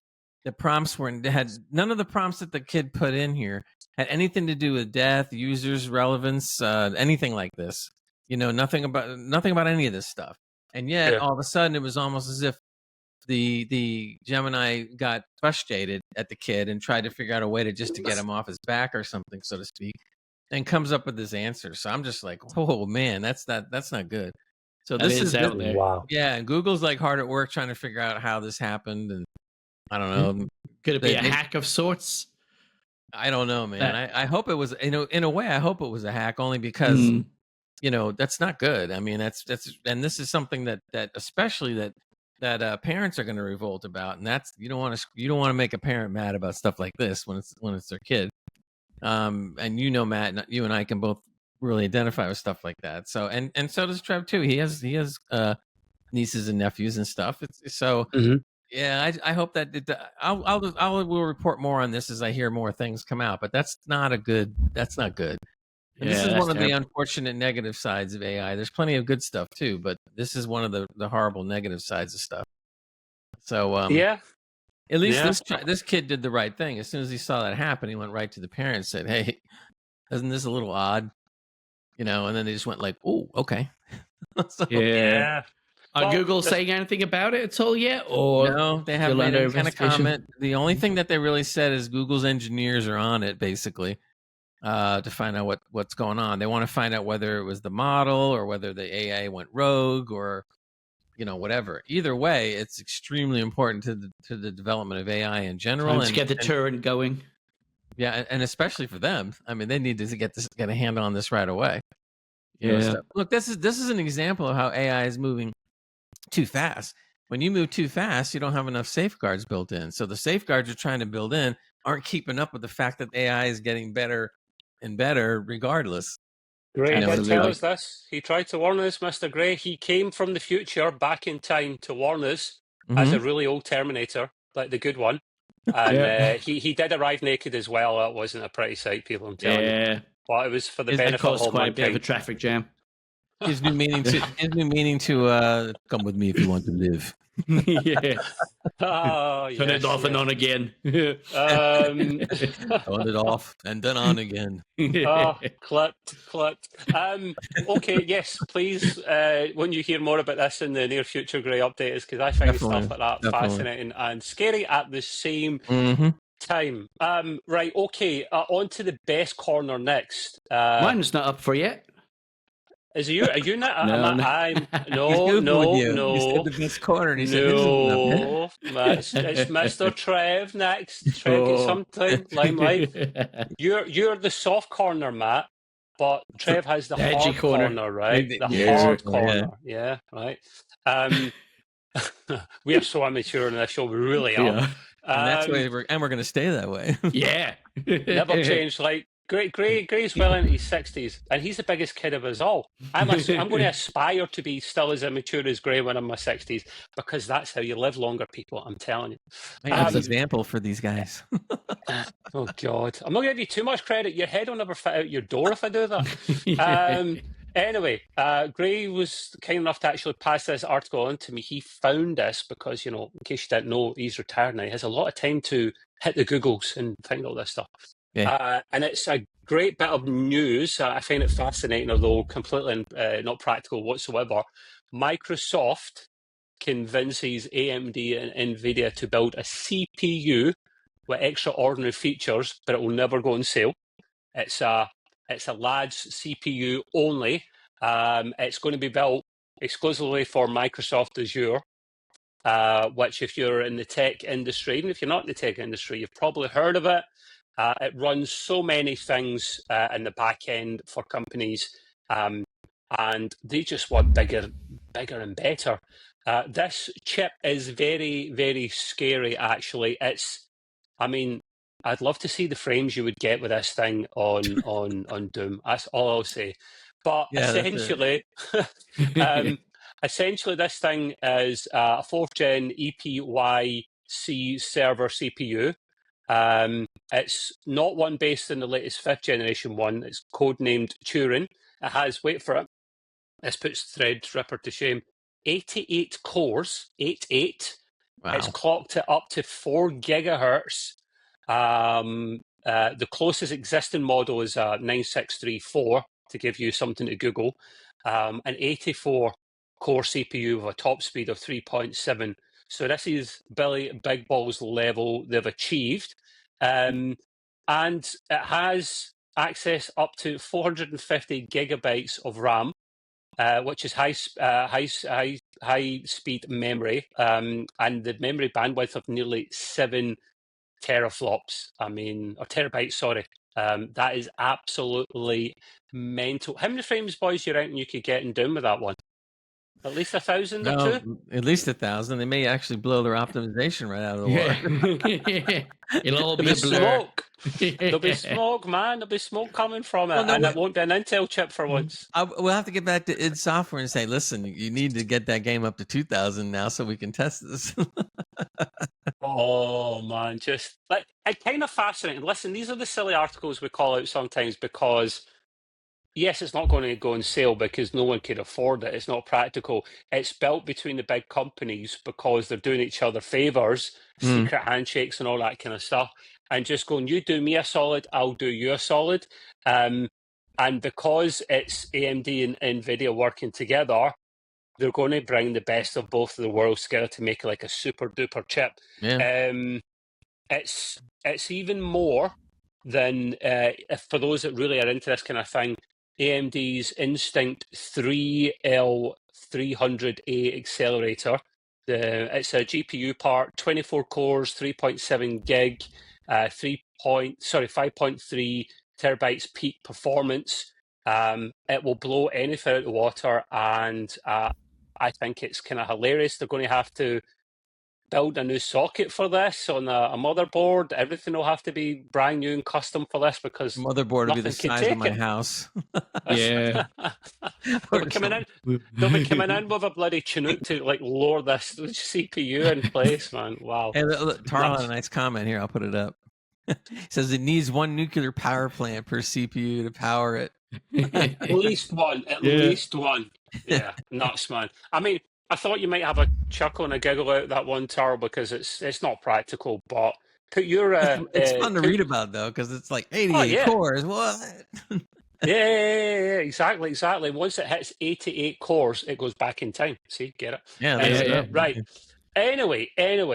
prompts had none of the prompts that the kid put in here had anything to do with death, users, relevance, anything like this. Nothing about any of this stuff. And yet all of a sudden it was almost as if the Gemini got frustrated at the kid and tried to figure out a way to get him off his back or something, so to speak, and comes up with this answer. So I'm just like, oh man, that's not good. So this is out there. Wow. Yeah, and Google's like hard at work trying to figure out how this happened, and I don't know. Could it be a hack of sorts? I don't know, man. I hope it was. In a way, I hope it was a hack, only because that's not good. I mean, that's and this is something that especially that parents are going to revolt about, and that's you don't want to make a parent mad about stuff like this when it's their kid. And Matt, you and I can both really identify with stuff like that. So and so does Trev too. He has nieces and nephews and stuff. Yeah, I hope that we'll report more on this as I hear more things come out. But that's not good. And this is one of the unfortunate negative sides of AI. There's plenty of good stuff too, but this is one of the horrible negative sides of stuff. So Yeah. At least this kid did the right thing. As soon as he saw that happen, he went right to the parents and said, "Hey, isn't this a little odd?" And then they just went like, "Oh, okay." So, yeah. Are Google saying anything about it at all yet? Or no, they haven't made any kind of comment. The only thing that they really said is Google's engineers are on it, basically, to find out what's going on. They want to find out whether it was the model or whether the AI went rogue or whatever. Either way, it's extremely important to the development of AI in general. And to get the Turing going. Yeah, and especially for them. I mean, they need to get a handle on this right away. Yeah. Look, this is an example of how AI is moving too fast. When you move too fast, you don't have enough safeguards built in. So the safeguards you're trying to build in aren't keeping up with the fact that AI is getting better and better regardless. Gray did tell us this. He tried to warn us, Mr. Gray. He came from the future back in time to warn us as a really old Terminator, like the good one. And he did arrive naked as well. That wasn't a pretty sight, people, I'm telling you. But it was for the benefit of all quite a bit of a traffic jam. Gives me meaning to come with me if you want to live. Yeah. Oh, Turn it off and on again. Turn it off and then on again. Clipped. Okay, yes, please. When you hear more about this in the near future, Gray, update us, because I find stuff like that fascinating and scary at the same time. Right, okay. On to the best corner next. Mine's not up for yet. Is it you? Are you not? No. You said the best corner. And he said, it's Mr. Trev next. Trev gets something limelight. You're the soft corner, Matt, but Trev has the hard corner, right? The hard corner. Yeah, right. We are so immature in this show. We really are. Yeah. And that's why we're going to stay that way. Yeah. Never change. Like Gray's well into his 60s, and he's the biggest kid of us all. I'm going to aspire to be still as immature as Gray when I'm in my 60s, because that's how you live longer, people. I'm telling you. That's an example for these guys. Oh, God. I'm not going to give you too much credit. Your head will never fit out your door if I do that. Anyway, Gray was kind enough to actually pass this article on to me. He found this because, in case you didn't know, he's retired now. He has a lot of time to hit the Googles and find all this stuff. Yeah. And it's a great bit of news. I find it fascinating, although completely not practical whatsoever. Microsoft convinces AMD and NVIDIA to build a CPU with extraordinary features, but it will never go on sale. It's a lad's CPU only. It's going to be built exclusively for Microsoft Azure, which if you're in the tech industry, even if you're not in the tech industry, you've probably heard of it. It runs so many things in the back end for companies, and they just want bigger and better. This chip is very, very scary, actually. I'd love to see the frames you would get with this thing on Doom. That's all I'll say. But essentially, essentially, this thing is a 4th gen EPYC server CPU. It's not one based in the latest 5th generation one. It's codenamed Turing. It has, wait for it, this puts Threadripper to shame, 88 cores, 88. Wow. It's clocked it up to 4 gigahertz. The closest existing model is 9634, to give you something to Google. An 84 core CPU with a top speed of 3.7. So this is Big Balls level they've achieved. And it has access up to 450 gigabytes of RAM, which is high speed memory, and the memory bandwidth of nearly 7 teraflops. Or terabytes, sorry. That is absolutely mental. How many frames, boys, you reckon you could get in Doom with that one? At least 1,000 or 2? At least 1,000. They may actually blow their optimization right out of the water. It'll all be smoke. There'll be smoke, man. There'll be smoke coming from it, and it won't be an Intel chip for once. We'll have to get back to id Software and say, listen, you need to get that game up to 2,000 now so we can test this. Oh man, just like it's kind of fascinating. Listen, these are the silly articles we call out sometimes because yes, it's not going to go on sale because no one can afford it. It's not practical. It's built between the big companies because they're doing each other favors, secret handshakes and all that kind of stuff. And just going, you do me a solid, I'll do you a solid. And because it's AMD and NVIDIA working together, they're going to bring the best of both of the worlds together to make like a super duper chip. Yeah. It's even more than if for those that really are into this kind of thing, AMD's Instinct 3L300A accelerator. It's a GPU part, 24 cores, 3.7 gig, 5.3 terabytes peak performance. It will blow anything out of the water, and I think it's kind of hilarious. They're going to have to build a new socket for this on a motherboard. Everything will have to be brand new and custom for this because Motherboard will be the nothing can size of take my it. house. Yeah. They'll be coming in with a bloody Chinook to like lower this CPU in place, man. Wow. Hey, look, Tarl Nuts. had a nice comment here. I'll put it up. It says it needs one nuclear power plant per CPU to power it. At least one. At least one. Yeah, nuts, man. I mean, I thought you might have a chuckle and a giggle out that one, Tarl, because it's not practical, but put your it's fun to read about though, because it's like 88 cores. What? Yeah, exactly. Once it hits 88 cores, it goes back in time. See, get it? Yeah. Right. Anyway,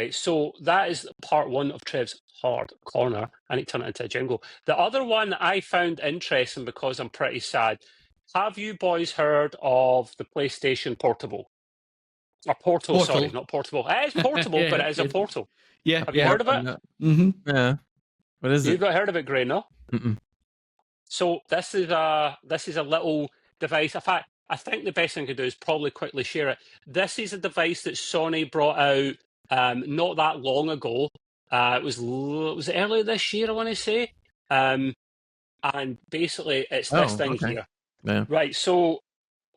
so that is part one of Trev's Hard Corner. I need to turn it into a jingle. The other one I found interesting because I'm pretty sad. Have you boys heard of the PlayStation Portable? Or Portal, sorry, not portable. It is portable, but it is a portal. Yeah. Have you heard of it? Mm-hmm. Yeah. What is it? You got heard of it, Gray, no? Mm-mm. So this is a little device. In fact, I think the best thing to do is probably quickly share it. This is a device that Sony brought out not that long ago. It was earlier this year, I want to say. And basically, it's this thing here. Yeah. Right. So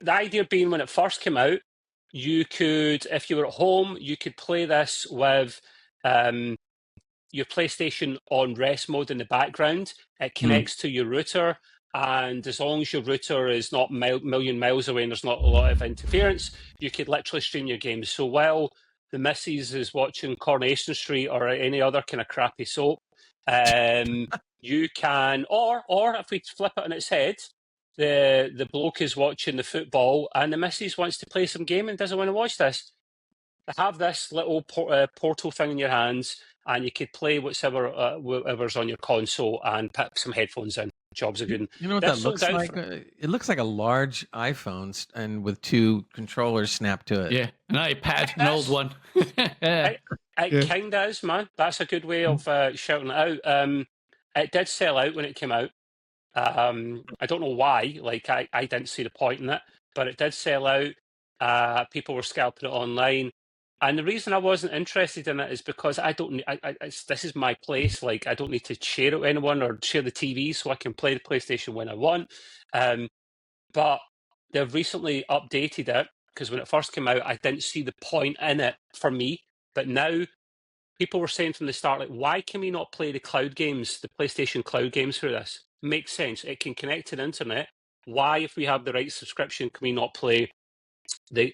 the idea being, when it first came out, you could, if you were at home, you could play this with your PlayStation on rest mode in the background. It connects to your router, and as long as your router is not million miles away and there's not a lot of interference, you could literally stream your games. So while the missus is watching Coronation Street or any other kind of crappy soap, you can, or if we flip it on its head, the bloke is watching the football and the missus wants to play some game and doesn't want to watch this. Have this little portal thing in your hands, and you could play whatever's on your console and put some headphones in. Jobs are good. You know what that looks like? It looks like a large iPhone and with two controllers snapped to it. Yeah, an iPad, an old one. It kind of is, man. That's a good way of shouting it out. It did sell out when it came out. I don't know why. Like I didn't see the point in it, but it did sell out. People were scalping it online. And the reason I wasn't interested in it is because I don't. This is my place. Like I don't need to share it with anyone or share the TV, so I can play the PlayStation when I want. But they've recently updated it because when it first came out, I didn't see the point in it for me. But now people were saying from the start, like, why can we not play the cloud games, the PlayStation cloud games through this? Makes sense. It can connect to the internet. Why, if we have the right subscription, can we not play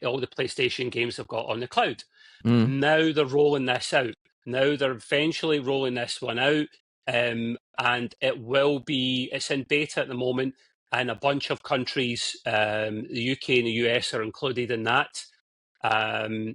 all the PlayStation games they've got on the cloud? Now they're rolling this out. Now they're eventually rolling this one out, and it's in beta at the moment, and a bunch of countries, the UK and the US are included in that. And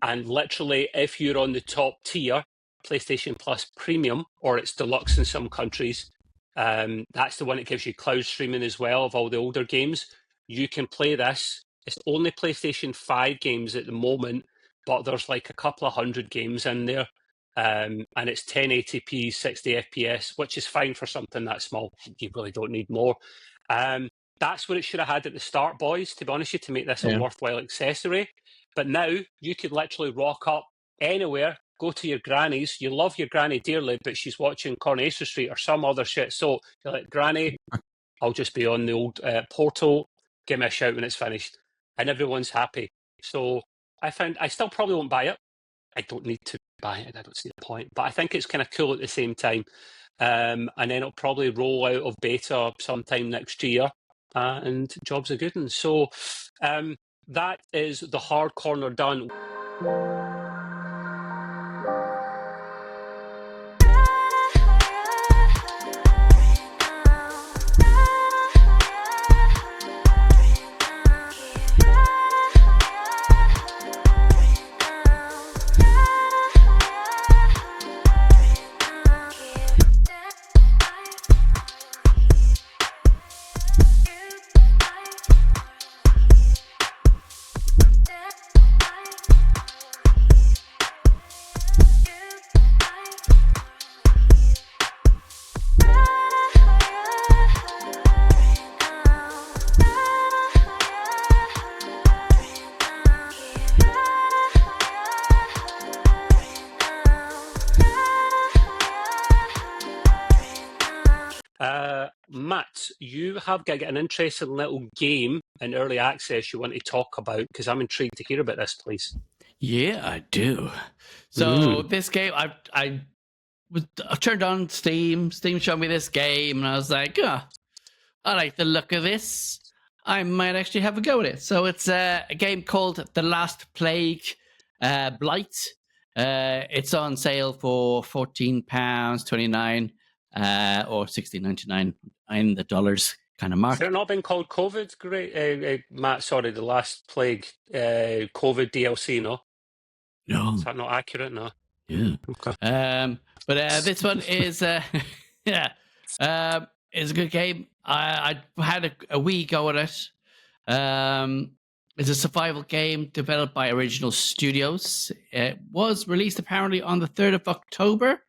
literally, if you're on the top tier, PlayStation Plus Premium, or it's Deluxe in some countries, that's the one that gives you cloud streaming as well of all the older games. You can play this. It's only PlayStation 5 games at the moment, but there's like a couple of hundred games in there. And it's 1080p, 60 FPS, which is fine for something that small. You really don't need more. That's what it should have had at the start, boys, to be honest with you, to make this a worthwhile accessory. But now you could literally rock up anywhere, go to your granny's. You love your granny dearly, but she's watching Coronation Street or some other shit. So you're like, Granny, I'll just be on the old portal. Give me a shout when it's finished. And everyone's happy. So I still probably won't buy it. I don't need to buy it. I don't see the point. But I think it's kind of cool at the same time. And then it'll probably roll out of beta sometime next year. And jobs are good. And so that is the hard corner done. Matt, you have got an interesting little game in early access you want to talk about, because I'm intrigued to hear about this, please. Yeah, I do. So this game, I turned on Steam. Steam showed me this game, and I was like, I like the look of this. I might actually have a go at it. So it's a game called The Last Plague Blight. It's on sale for £14.29 or $16.99 in the dollars kind of mark. Has it not been called COVID? Great, Matt. Sorry, The Last Plague COVID DLC. No, is that not accurate? No. Yeah. Okay. But this one is is a good game. I had a wee go at it. It's a survival game developed by Original Studios. It was released apparently on the 3rd of October.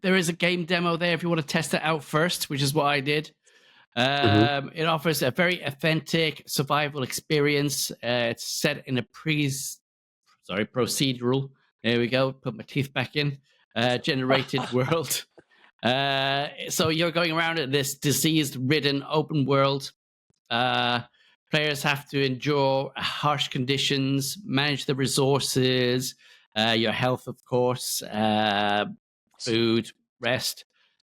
There is a game demo there if you want to test it out first, which is what I did. It offers a very authentic survival experience. It's set in a procedural. There we go. Put my teeth back in. Generated world. So you're going around at this disease-ridden open world. Players have to endure harsh conditions, manage the resources, your health, of course, food, rest,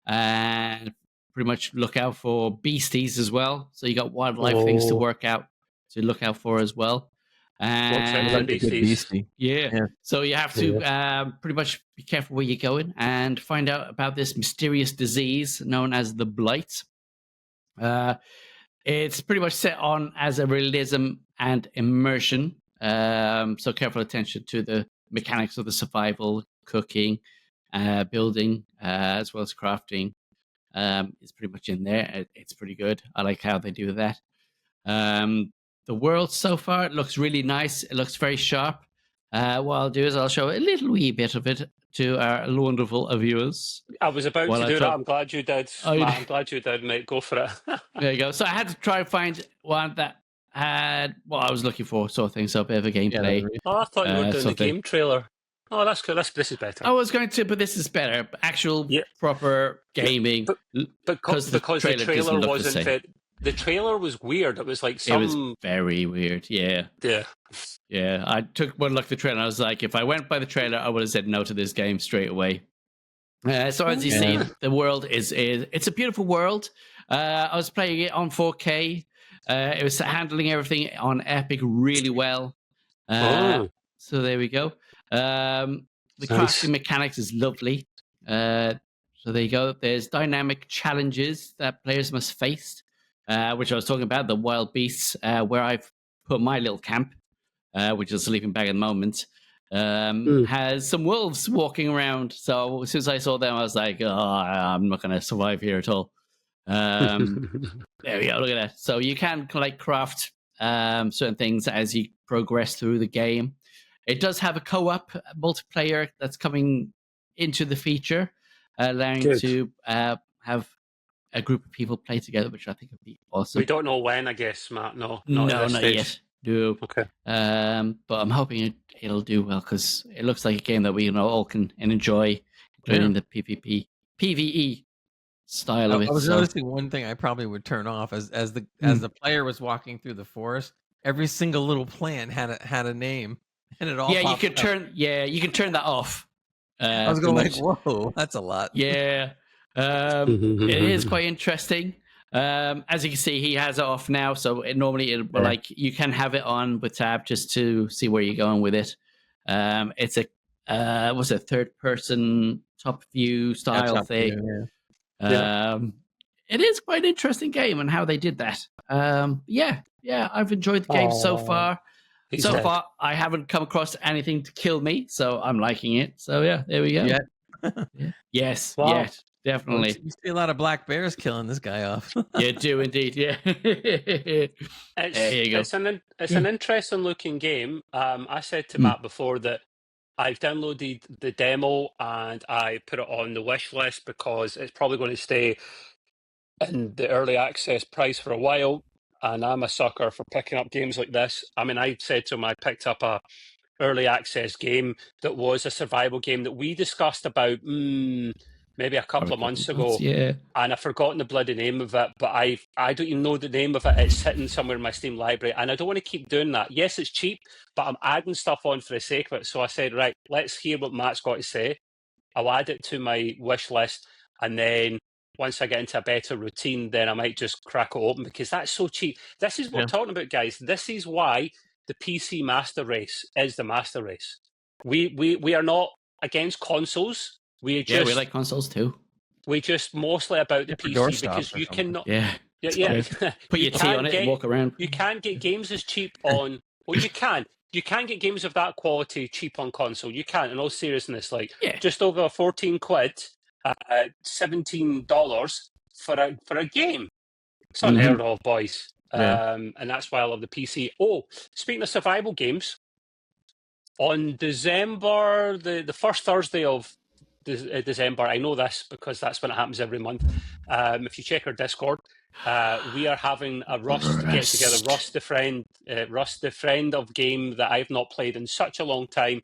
and pretty much look out for beasties as well. So you got wildlife things to look out for as well. And beastie. Yeah. So you have to pretty much be careful where you're going and find out about this mysterious disease known as the blight. It's pretty much set on as a realism and immersion. So careful attention to the mechanics of the survival, cooking, building, as well as crafting. Is pretty much in there. It's pretty good. I like how they do that. The world so far, it looks really nice. It looks very sharp. What I'll do is I'll show a little wee bit of it to our wonderful viewers. I was about to do that. I'm glad you did. I'm glad you did, mate. Go for it. There you go. So I had to try and find one that had what I was looking for, sort of thing. So a bit of a gameplay. I thought you were doing the game trailer. Oh, that's good. This is better. I was going to, but this is better. Actual proper gaming. Because the trailer wasn't fit. The trailer was weird. It was like It was very weird. Yeah. Yeah. I took one look at the trailer and I was like, if I went by the trailer, I would have said no to this game straight away. So as you see, the world it's a beautiful world. I was playing it on 4K. It was handling everything on Epic really well. So there we go. The crafting mechanics is lovely. So there you go. There's dynamic challenges that players must face, which I was talking about, the wild beasts, where I've put my little camp, which is a sleeping bag at the moment, has some wolves walking around. So as soon as I saw them, I was like, I'm not going to survive here at all. There we go. Look at that. So you can craft certain things as you progress through the game. It does have a co-op multiplayer that's coming into the feature, allowing you to have a group of people play together, which I think would be awesome. We don't know when, I guess, Matt. No, not yet. No. Okay. But I'm hoping it'll do well because it looks like a game that we all can enjoy, including the PvE style of it. I was noticing one thing I probably would turn off as the player was walking through the forest. Every single little plant had a name. And it all Yeah, you pops can up. turn. Yeah, you can turn that off. I was going like, whoa, that's a lot. Yeah, it is quite interesting. As you can see, he has it off now, so like you can have it on with tab just to see where you're going with it. It's a what's it, third person top view style top thing. view, yeah. It is quite an interesting game and how they did that. Yeah, I've enjoyed the game so far. So far, I haven't come across anything to kill me, so I'm liking it. So yeah, there we go. Yeah. Yes, Wow. yes, definitely. Well, you see a lot of black bears killing this guy off. You do indeed, yeah. There you go. It's an interesting looking game. I said to Matt before that I've downloaded the demo and I put it on the wish list because it's probably going to stay in the early access price for a while. And I'm a sucker for picking up games like this. I mean, I said to him I picked up a early access game that was a survival game that we discussed about maybe a couple of months ago. Yeah. And I've forgotten the bloody name of it, but I don't even know the name of it. It's sitting somewhere in my Steam library, and I don't want to keep doing that. Yes, it's cheap, but I'm adding stuff on for the sake of it. So I said, right, let's hear what Matt's got to say. I'll add it to my wish list, and then once I get into a better routine, then I might just crack it open because that's so cheap. This is what we're talking about, guys. This is why the PC master race is the master race. We are not against consoles. We like consoles too. We just mostly about the PC because you cannot. Yeah. Put your tea on it and walk around. You can't get games as cheap on. Well, you can. You can get games of that quality cheap on console. You can, in all seriousness, like just over 14 quid, $17 for a game. It's unheard of, boys. And that's why I love the PC. Oh, speaking of survival games, on December, the first Thursday of December, I know this because that's when it happens every month. If you check our Discord, we are having a Rust get together. Rust, the friend of game that I've not played in such a long time.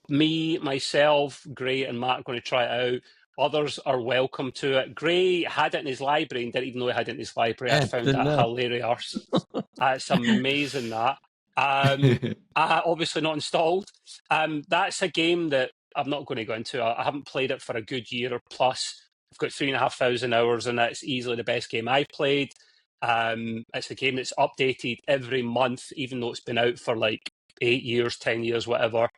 Me, myself, Gray, and Matt are going to try it out. Others are welcome to it. Gray had it in his library and didn't even know he had it in his library. I found that hilarious. It's amazing that. Obviously not installed. That's a game that I'm not going to go into. I haven't played it for a good year or plus. I've got 3,500 hours and it's easily the best game I've played. It's a game that's updated every month, even though it's been out for like 8 years, 10 years, whatever.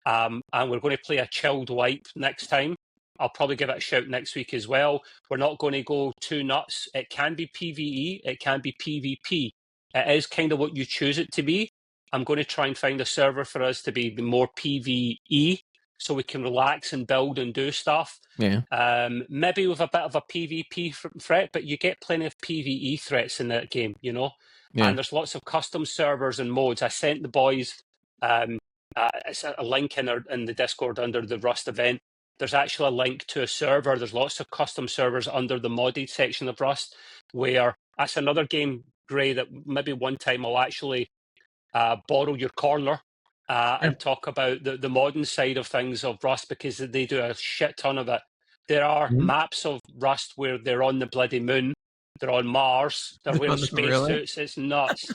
And we're going to play a chilled wipe next time. I'll probably give it a shout next week as well. We're not going to go too nuts. It can be PvE. It can be PvP. It is kind of what you choose it to be. I'm going to try and find a server for us to be the more PvE so we can relax and build and do stuff. Yeah. Maybe with a bit of a PvP threat, but you get plenty of PvE threats in that game, you know? Yeah. And there's lots of custom servers and modes. I sent the boys it's a link in the Discord under the Rust event. There's actually a link to a server. There's lots of custom servers under the modded section of Rust, where that's another game, Gray, that maybe one time I'll actually borrow your corner and talk about the modern side of things of Rust, because they do a shit ton of it. There are maps of Rust where they're on the bloody moon, they're on Mars, they're wearing spacesuits. It's nuts.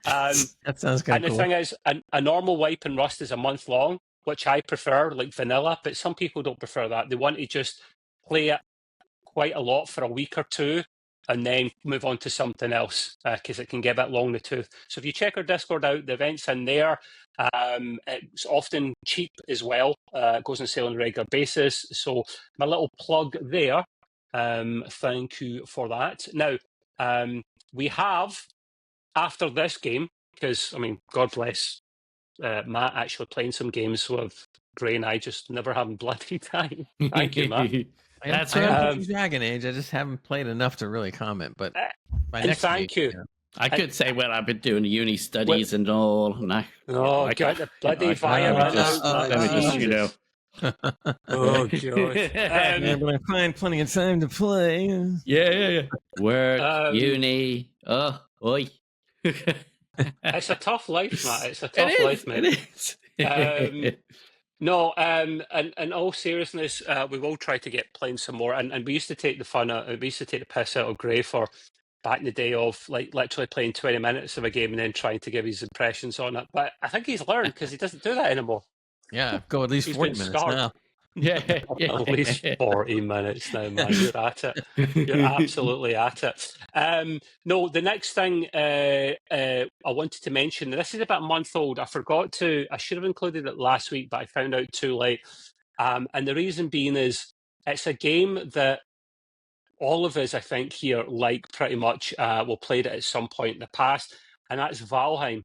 That sounds kind of cool. And the thing is, a normal wipe in Rust is a month long, which I prefer, like vanilla, but some people don't prefer that. They want to just play it quite a lot for a week or two and then move on to something else, because it can get a bit long in the tooth. So if you check our Discord out, the event's in there. It's often cheap as well. It goes on sale on a regular basis. So my little plug there. Thank you for that. Now, we have, after this game, because, I mean, God bless Matt actually playing some games with Gray and I just never having bloody time. Thank you, Matt. That's right. Dragon Age. I just haven't played enough to really comment. But thank you. I could say, well, I've been doing uni studies and all. And I got the bloody fire. Oh, God. I find plenty of time to play. Yeah. Work, uni. Oh, oi. It's a tough life, Matt. It's a tough life, mate. It is. No, and in all seriousness, we will try to get playing some more. And we used to take the piss out of Gray for back in the day of like literally playing 20 minutes of a game and then trying to give his impressions on it. But I think he's learned because he doesn't do that anymore. Yeah, go at least He's 40 been minutes scarred. now. Yeah, At least 40 minutes now, man. You're at it. You're absolutely at it. No, the next thing I wanted to mention, this is about a month old. I should have included it last week, but I found out too late. And the reason being is it's a game that all of us, I think, here like pretty much will played it at some point in the past, and that's Valheim.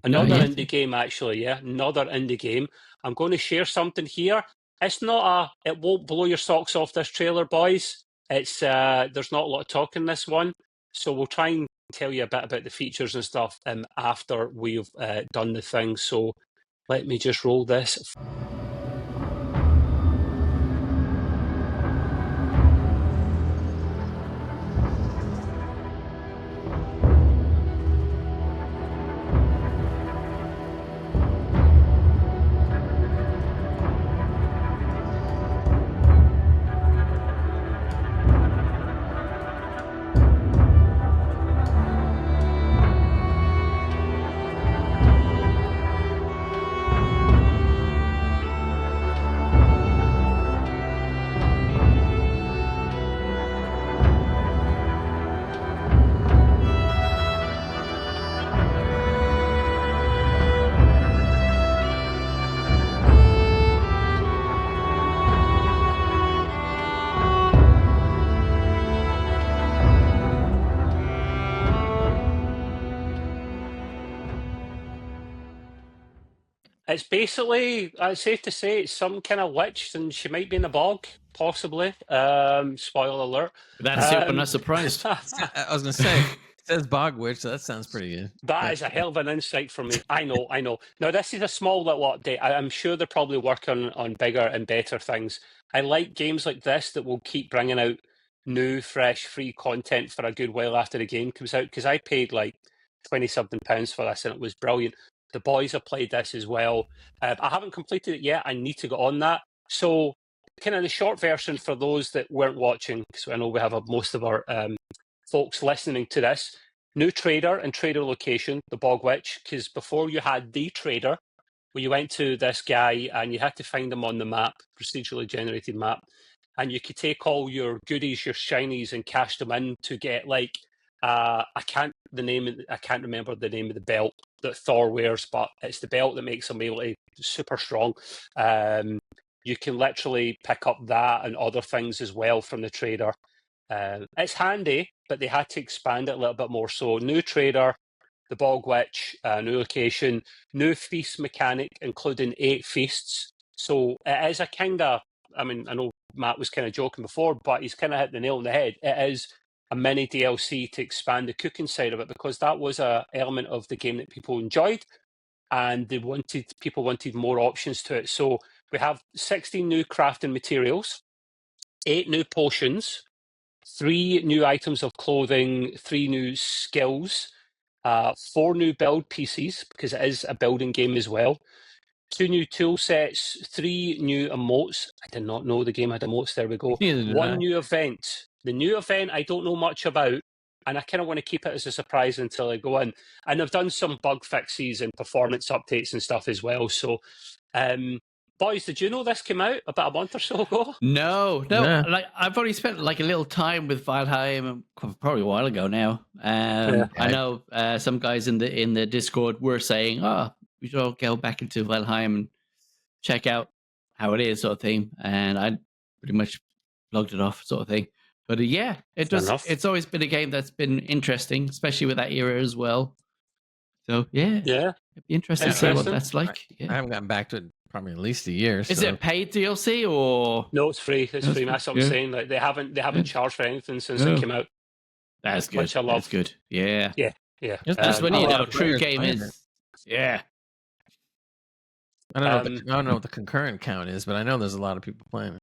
Another yeah. indie game, actually, yeah. Another indie game. I'm going to share something here. It's not it won't blow your socks off, this trailer, boys. It's there's not a lot of talk in this one. So we'll try and tell you a bit about the features and stuff after we've done the thing. So let me just roll this. It's basically, it's safe to say, it's some kind of witch, and she might be in the bog, possibly. Spoiler alert. That's super not surprised. I was going to say, it says Bog Witch, so that sounds pretty good. That is a hell of an insight for me. I know. Now, this is a small little update. I'm sure they're probably working on bigger and better things. I like games like this that will keep bringing out new, fresh, free content for a good while after the game comes out, because I paid like 20-something pounds for this, and it was brilliant. The boys have played this as well. I haven't completed it yet. I need to get on that. So, kind of the short version for those that weren't watching, because I know we have most of our folks listening to this. New trader and trader location, the Bog Witch, because before you had the trader, where you went to this guy and you had to find him on the map, procedurally generated map, and you could take all your goodies, your shinies, and cash them in to get like I can't remember the name of the belt that Thor wears, but it's the belt that makes him able to super strong. You can literally pick up that and other things as well from the trader. It's handy, but they had to expand it a little bit more. So new trader, the Bog Witch, new location, new feast mechanic, including 8 feasts. So it is a kind of, I mean, I know Matt was kind of joking before, but he's kind of hit the nail on the head. It is a mini DLC to expand the cooking side of it, because that was an element of the game that people enjoyed, and people wanted more options to it. So we have 16 new crafting materials, 8 new potions, 3 new items of clothing, 3 new skills, 4 new build pieces, because it is a building game as well, 2 new tool sets, 3 new emotes. I did not know the game had emotes. There we go. 1 new event. The new event I don't know much about, and I kind of want to keep it as a surprise until I go in. And I've done some bug fixes and performance updates and stuff as well. So, boys, did you know this came out about a month or so ago? No. Yeah. Like I've already spent like a little time with Valheim, probably a while ago now. I know some guys in the Discord were saying, "Oh, we should all go back into Valheim and check out how it is," sort of thing. And I pretty much logged it off, sort of thing. But yeah, it's always been a game that's been interesting, especially with that era as well. So yeah, it'd be interesting to see what that's like. I haven't gotten back to it probably at least a year. Is it paid DLC or? No, it's free. It's free. That's what I'm saying. Like they haven't charged for anything since it came out. That's good. Which I love. That's good. Yeah. Yeah. Just when you know true game is. Yeah. I don't know what the concurrent count is, but I know there's a lot of people playing it.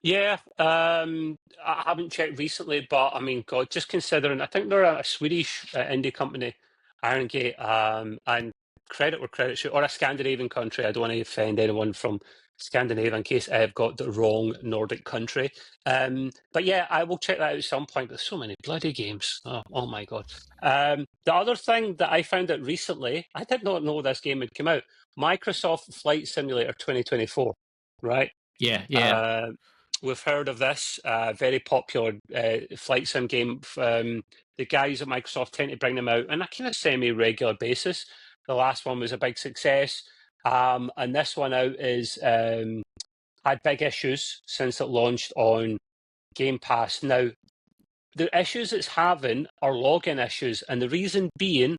Yeah, I haven't checked recently, but I mean, God, just considering, I think they're a Swedish indie company, Iron Gate, and credit where credit should, or a Scandinavian country. I don't want to offend anyone from Scandinavia, in case I've got the wrong Nordic country. But yeah, I will check that out at some point. There's so many bloody games. Oh my God. The other thing that I found out recently, I did not know this game had come out. Microsoft Flight Simulator 2024, right? Yeah. We've heard of this very popular flight sim game. The guys at Microsoft tend to bring them out on a kind of semi-regular basis. The last one was a big success. And this one out is had big issues since it launched on Game Pass. Now, the issues it's having are login issues, and the reason being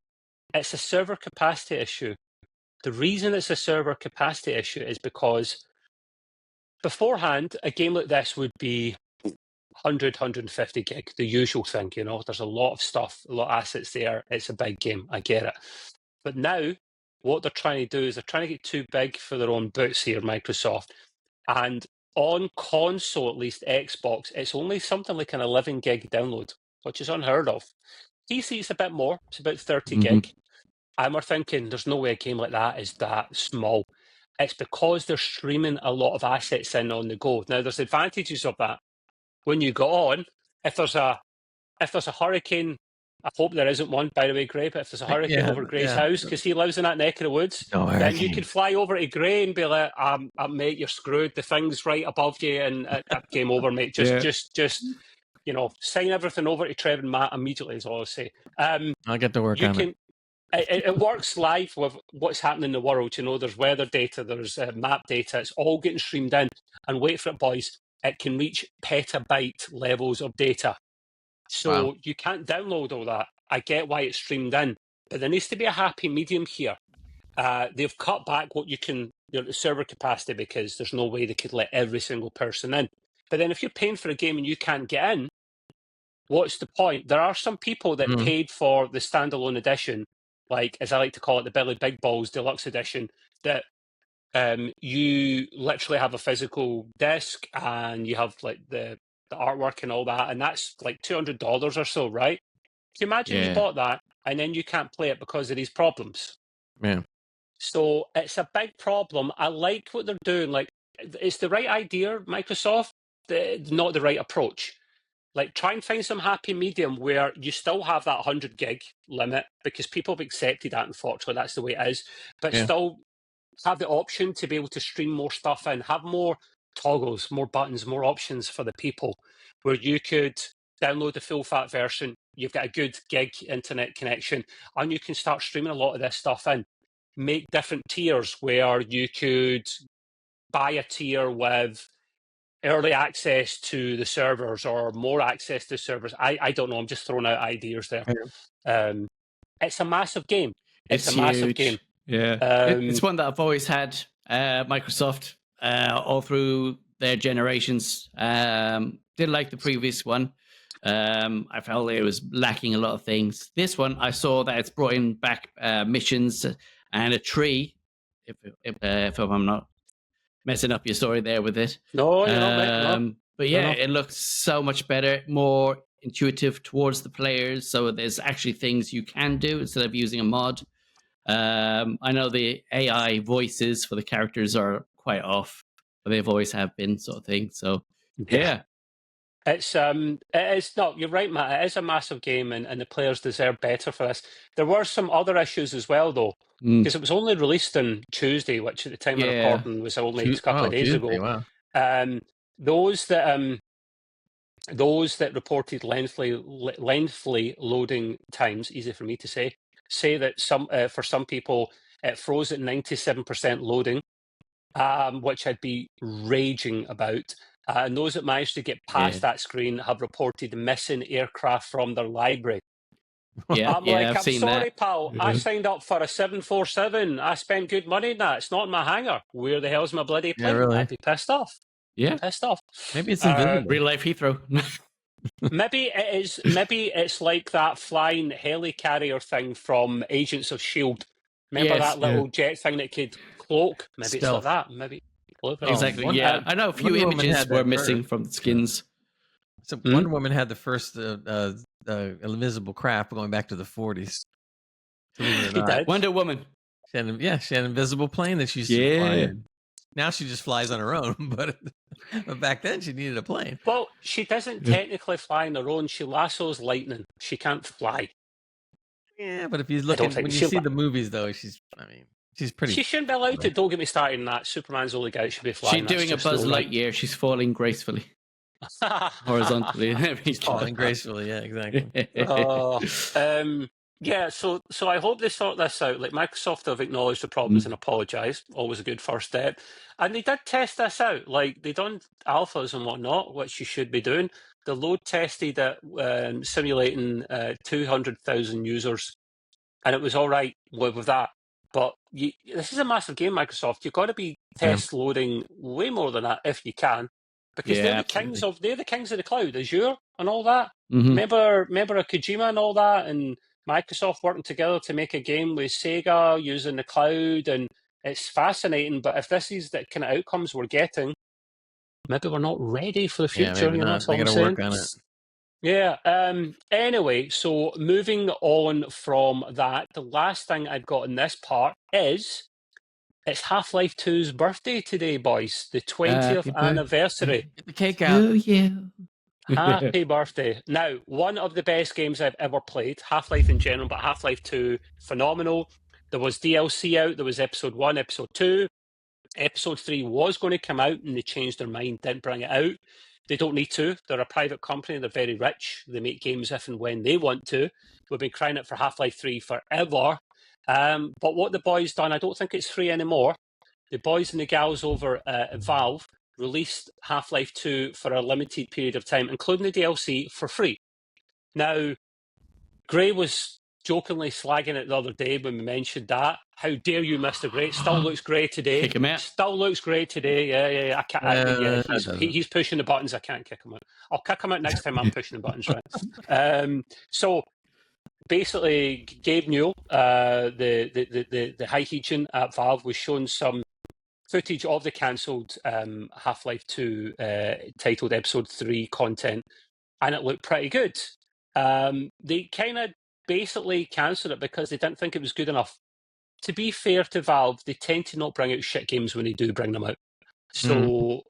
it's a server capacity issue. The reason it's a server capacity issue is because beforehand, a game like this would be 100, 150 gig, the usual thing, you know. There's a lot of stuff, a lot of assets there. It's a big game, I get it. But now, what they're trying to do is they're trying to get too big for their own boots here, Microsoft. And on console, at least Xbox, it's only something like an 11 gig download, which is unheard of. PC, it's a bit more. It's about 30 gig. And we're thinking, there's no way a game like that is that small. It's because they're streaming a lot of assets in on the go. Now, there's advantages of that. When you go on, if there's a hurricane, I hope there isn't one, by the way, Gray, but if there's a hurricane over Gray's house, because he lives in that neck of the woods, then you could fly over to Gray and be like, mate, you're screwed. The thing's right above you, and game over, mate. Just you know, sign everything over to Trev and Matt immediately, is all I'll say. I'll get to work on it. It works live with what's happening in the world. You know, there's weather data, there's map data. It's all getting streamed in. And wait for it, boys. It can reach petabyte levels of data. So you can't download all that. I get why it's streamed in. But there needs to be a happy medium here. They've cut back what you can, the server capacity, because there's no way they could let every single person in. But then if you're paying for a game and you can't get in, what's the point? There are some people that paid for the standalone edition, like, as I like to call it, the Billy Big Balls Deluxe Edition, that you literally have a physical disc and you have like the artwork and all that, and that's like $200 or so, right? Can you imagine you bought that and then you can't play it because of these problems? Yeah. So it's a big problem. I like what they're doing. Like, it's the right idea, Microsoft, not the right approach. Like, try and find some happy medium where you still have that 100 gig limit, because people have accepted that, unfortunately, that's the way it is, but still have the option to be able to stream more stuff in, have more toggles, more buttons, more options for the people, where you could download the full fat version, you've got a good gig internet connection, and you can start streaming a lot of this stuff in. Make different tiers where you could buy a tier with early access to the servers or more access to servers. I don't know. I'm just throwing out ideas there. It's a massive game. It's a massive game. Yeah. It's one that I've always had, Microsoft, all through their generations. Did like the previous one. I felt it was lacking a lot of things. This one, I saw that it's brought in back missions and a tree, if I'm not messing up your story there with it. No, you're not, mate. No. But yeah, it looks so much better, more intuitive towards the players. So there's actually things you can do instead of using a mod. I know the AI voices for the characters are quite off, but they've always have been, sort of thing. So yeah. It is not, you're right, Matt. It is a massive game, and the players deserve better for this. There were some other issues as well, though, because it was only released on Tuesday, which at the time of recording was only a couple of days ago. Wow. Those that reported lengthy loading times, easy for me to say that for some people it froze at 97% loading, which I'd be raging about. And those that managed to get past that screen have reported missing aircraft from their library. I'm sorry, pal. I signed up for a 747. I spent good money on that. It's not in my hangar. Where the hell's my bloody plane? Yeah, really. I'd be pissed off. Yeah, pissed off. Maybe it's invisible. Real life Heathrow. Maybe it is. Maybe it's like that flying helicarrier thing from Agents of S.H.I.E.L.D. Remember that little jet thing that could cloak? Maybe it's like that. Maybe. Exactly. I know a few images were missing from the skins. So Wonder Woman had the first invisible craft going back to the 40s. She did. Wonder Woman. She had an invisible plane that she used to fly in. Now she just flies on her own, but back then she needed a plane. Well, she doesn't technically fly on her own. She lassos lightning. She can't fly. Yeah, but if you look when you see the movies, though, she's pretty. She shouldn't be allowed to. Don't get me started on that. Superman's the only guy that should be flying. She's doing a Buzz Lightyear. She's falling gracefully. Horizontally. She's falling gracefully, yeah, exactly. Yeah, so I hope they sort this out. Like, Microsoft have acknowledged the problems and apologised. Always a good first step. And they did test this out. Like, they done alphas and whatnot, which you should be doing. They load tested it, simulating 200,000 users, and it was all right with that. But this is a massive game, Microsoft. You've got to be test loading way more than that if you can, because they're the kings of the cloud, Azure and all that. Remember a Kojima and all that, and Microsoft working together to make a game with Sega using the cloud, and it's fascinating. But if this is the kind of outcomes we're getting, maybe we're not ready for the future. Yeah, maybe not. They got to work on it. Yeah. Anyway, so moving on from that, the last thing I've got in this part is it's Half-Life 2's birthday today, boys. The 20th anniversary. Get the cake out. Oh, yeah. Happy birthday. Now, one of the best games I've ever played, Half-Life in general, but Half-Life 2, phenomenal. There was DLC out. There was Episode 1, Episode 2. Episode 3 was going to come out, and they changed their mind, didn't bring it out. They don't need to. They're a private company. They're very rich. They make games if and when they want to. We've been crying out for Half-Life 3 forever. But what the boys done, I don't think it's free anymore. The boys and the gals over at Valve released Half-Life 2 for a limited period of time, including the DLC, for free. Now, Gray was jokingly slagging it the other day when we mentioned that. How dare you, Mr. Gray? It still looks great today. Kick him out. Still looks great today. Yeah. He's pushing the buttons. I can't kick him out. I'll kick him out next time I'm pushing the buttons, right? So basically, Gabe Newell, the high Heechin at Valve, was showing some footage of the cancelled Half-Life 2 titled Episode 3 content, and it looked pretty good. They kind of basically cancelled it because they didn't think it was good enough. To be fair to Valve, they tend to not bring out shit games when they do bring them out. So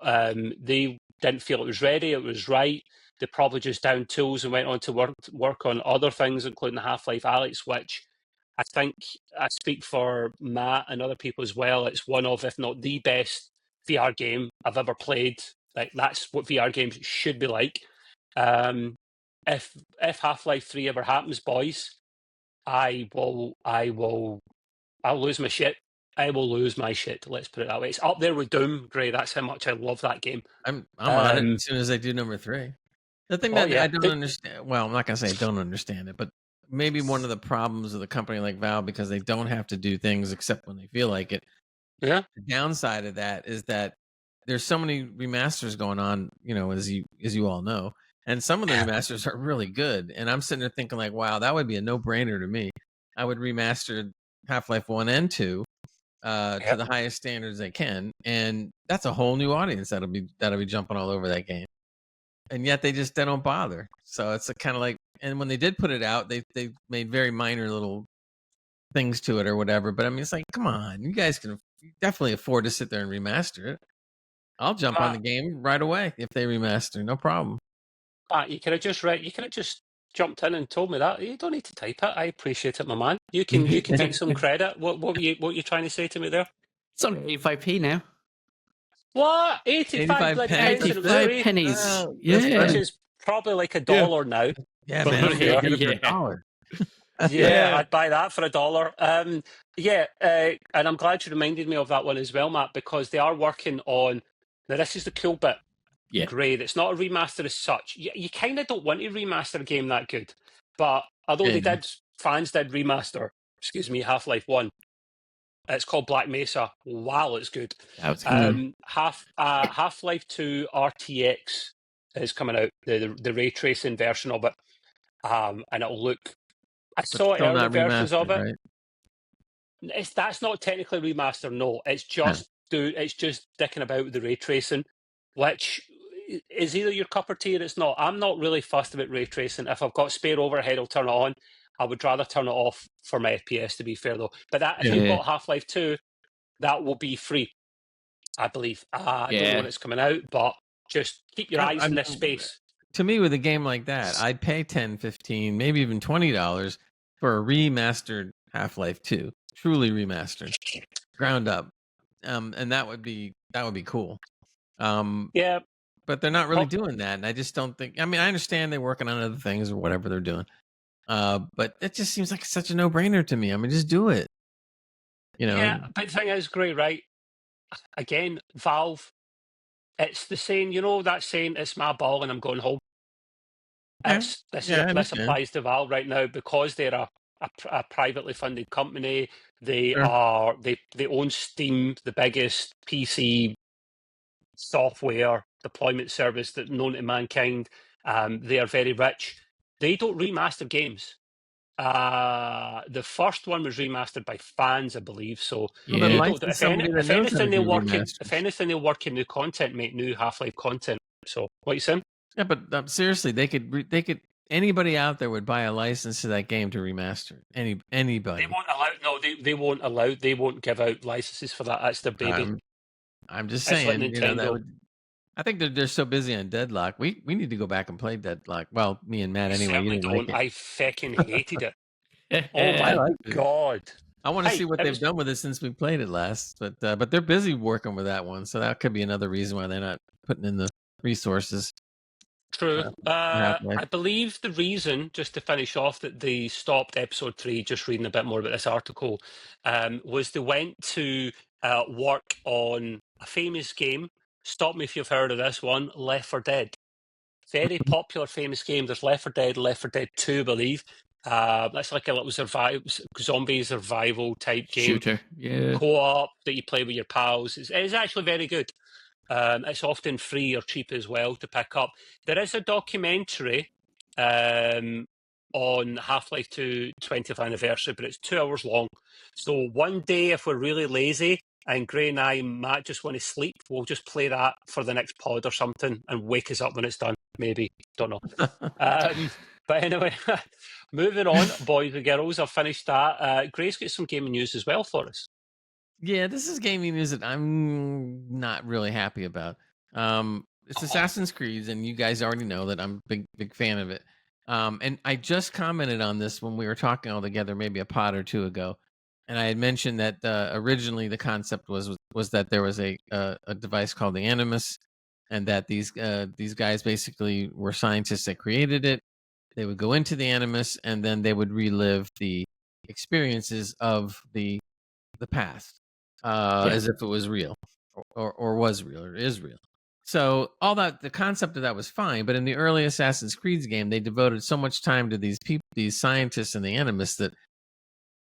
they didn't feel it was ready, it was right. They probably just downed tools and went on to work on other things, including Half-Life Alyx, which I think I speak for Matt and other people as well. It's one of, if not the best VR game I've ever played. Like, that's what VR games should be like. If Half-Life 3 ever happens, boys, I'll lose my shit. I will lose my shit. Let's put it that way. It's up there with Doom, Gray. That's how much I love that game. I'm on it as soon as they do number 3. The thing that I don't understand. Well, I'm not gonna say I don't understand it, but maybe one of the problems of the company like Valve, because they don't have to do things except when they feel like it. Yeah. The downside of that is that there's so many remasters going on, as you all know, and some of the remasters are really good. And I'm sitting there thinking like, wow, that would be a no-brainer to me. I would remaster Half-Life 1 and 2 to the highest standards they can, and that's a whole new audience that'll be jumping all over that game. And yet they don't bother. So it's kind of like, and when they did put it out, they made very minor little things to it or whatever. But I mean, it's like, come on, you guys can definitely afford to sit there and remaster it. I'll jump on the game right away if they remaster, no problem. You could have just jumped in and told me that. You don't need to type it. I appreciate it, my man. You can take some credit. What were you trying to say to me there? It's only 85p now. What? 85 pennies. Which is probably like $1 now. Yeah, man. Yeah, I'd buy that for $1. And I'm glad you reminded me of that one as well, Matt, because they are working on. Now, this is the cool bit. Yeah. Great. It's not a remaster as such. You kind of don't want to remaster a game that good, but although fans did remaster. Half-Life 1. It's called Black Mesa. Wow, it's good. Half-Life 2 RTX is coming out, the ray tracing version of it, and it'll look. I saw early versions of it. Right? That's not technically remaster. No, it's just dicking about with the ray tracing, which is either your cup of tea or it's not. I'm not really fussed about ray tracing. If I've got spare overhead, I'll turn it on. I would rather turn it off for my FPS, to be fair, though. But if you've got Half-Life 2, that will be free. I believe. I don't know when it's coming out, but just keep your eyes in this space. To me, with a game like that, I'd pay $10, $15, maybe even $20 for a remastered Half-Life 2, truly remastered, ground up, and that would be cool. Yeah, but they're not really doing that, and I just don't think. I mean, I understand they're working on other things or whatever they're doing, but it just seems like such a no-brainer to me. I mean, just do it. Yeah, but the thing is, great, right? Again, Valve. It's the saying, that saying, "It's my ball and I'm going home." This applies to Valve right now because they're a privately funded company. They they own Steam, the biggest PC software deployment service that's known to mankind. They are very rich. They don't remaster games. The first one was remastered by fans, I believe. So if anything, they'll work in new content, make new Half-Life content. So what you saying? Yeah, but seriously, they could. Anybody out there would buy a license to that game to remaster. Anybody. They won't allow. No, they won't allow. They won't give out licenses for that. That's their baby. I'm just saying. Like I think they're so busy on Deadlock. We need to go back and play Deadlock. Well, me and Matt anyway. You don't. I fucking hated it. Oh my god! I want to see what they've done with it since we played it last. But they're busy working with that one, so that could be another reason why they're not putting in the resources. True. I believe the reason, just to finish off, that they stopped episode 3, just reading a bit more about this article, was they went to work on a famous game. Stop me if you've heard of this one, Left 4 Dead. Very popular, famous game. There's Left 4 Dead, Left 4 Dead 2, I believe. That's like a little zombie survival type game. Shooter, yeah. Co-op that you play with your pals. It's actually very good. It's often free or cheap as well to pick up. There is a documentary on Half-Life 2 20th anniversary, but it's 2 hours long. So one day, if we're really lazy and Gray and I might just want to sleep, we'll just play that for the next pod or something and wake us up when it's done. Maybe. Don't know. But anyway, moving on, boys and girls, I've finished that. Gray's got some gaming news as well for us. Yeah, this is gaming news that I'm not really happy about. It's Assassin's Creed, and you guys already know that I'm a big fan of it. And I just commented on this when we were talking all together, maybe a pod or two ago, and I had mentioned that originally the concept was that there was a device called the Animus, and that these guys basically were scientists that created it. They would go into the Animus, and then they would relive the experiences of the past. As if it was real or was real or is real. So all that, the concept of that was fine, but in the early Assassin's Creed game, they devoted so much time to these people, these scientists and the Animus, that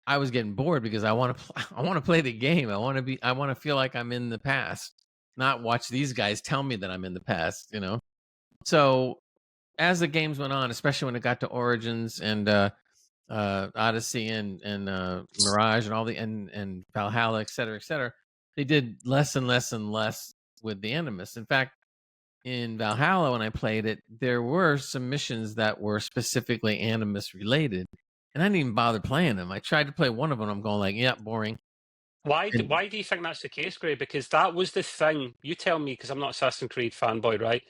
I was getting bored because I want to play the game. I want to feel like I'm in the past, not watch these guys tell me that I'm in the past, So as the games went on, especially when it got to Origins and Odyssey and Mirage and all and Valhalla, et cetera, they did less and less and less with the Animus. In fact, in Valhalla, when I played it, there were some missions that were specifically Animus related, and I didn't even bother playing them. I tried to play one of them. I'm going like, yeah, boring. Why do you think that's the case, Gray? Because that was the thing. You tell me, because I'm not Assassin's Creed fanboy, right?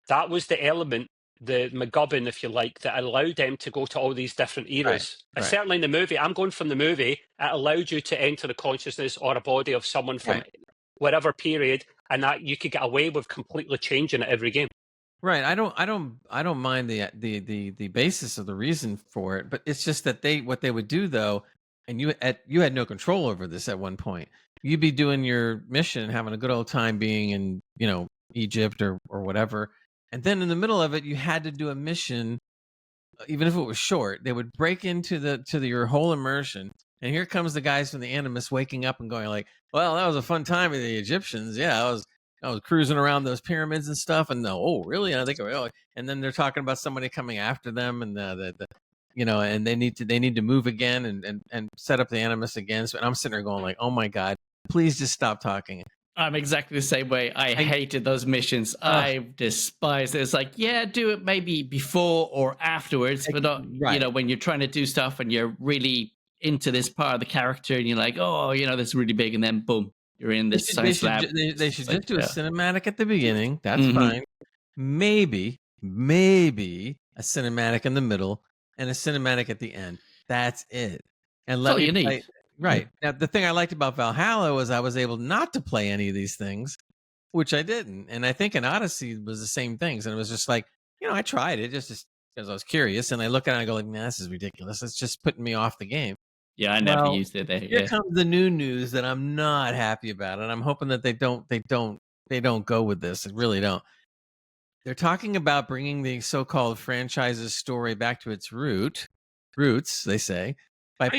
That was the element, the McGubbin, if you like, that allowed them to go to all these different eras. Right. Certainly in the movie, I'm going from the movie, it allowed you to enter the consciousness or a body of someone from whatever period, and that you could get away with completely changing it every game. Right. I don't mind the basis of the reason for it, but it's just that what they would do though, and you had no control over this at one point. You'd be doing your mission and having a good old time being in, Egypt or whatever. And then in the middle of it, you had to do a mission, even if it was short. They would break into your whole immersion, and here comes the guys from the Animus waking up and going like, "Well, that was a fun time with the Egyptians. Yeah, I was cruising around those pyramids and stuff." And oh, really? And I think, and then they're talking about somebody coming after them, and and they need to move again and set up the Animus again. So, and I'm sitting there going like, "Oh my God, please just stop talking." I'm exactly the same way. I hated those missions. I despised it. It's like, yeah, do it maybe before or afterwards, but not, when you're trying to do stuff and you're really into this part of the character and you're like, oh, this is really big, and then boom. You're in this science lab. They should just do a cinematic at the beginning. That's Mhm. fine. Maybe a cinematic in the middle and a cinematic at the end. That's it. And let all me you need. play. Right. Now, the thing I liked about Valhalla was I was able not to play any of these things, which I didn't. And I think in Odyssey was the same things. And it was just like, I tried it just because I was curious. And I look at it and I go like, nah, this is ridiculous. It's just putting me off the game. Yeah, I never used it there. Here comes the new news that I'm not happy about. And I'm hoping that they don't go with this. I really don't. They're talking about bringing the so-called franchise's story back to its roots, they say, by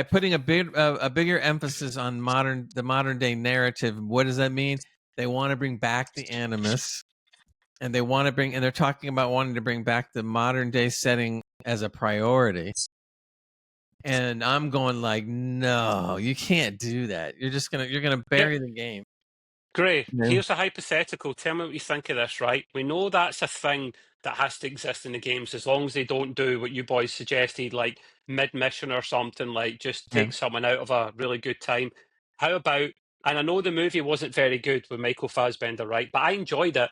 putting a bigger emphasis on the modern day narrative. What does that mean? They want to bring back the Animus, and they're talking about wanting to bring back the modern day setting as a priority. And I'm going like, no, you can't do that. You're gonna bury the game. Gray, here's a hypothetical. Tell me what you think of this, right? We know that's a thing that has to exist in the games as long as they don't do what you boys suggested, like mid-mission or something, like just take someone out of a really good time. How about, and I know the movie wasn't very good with Michael Fassbender, right? But I enjoyed it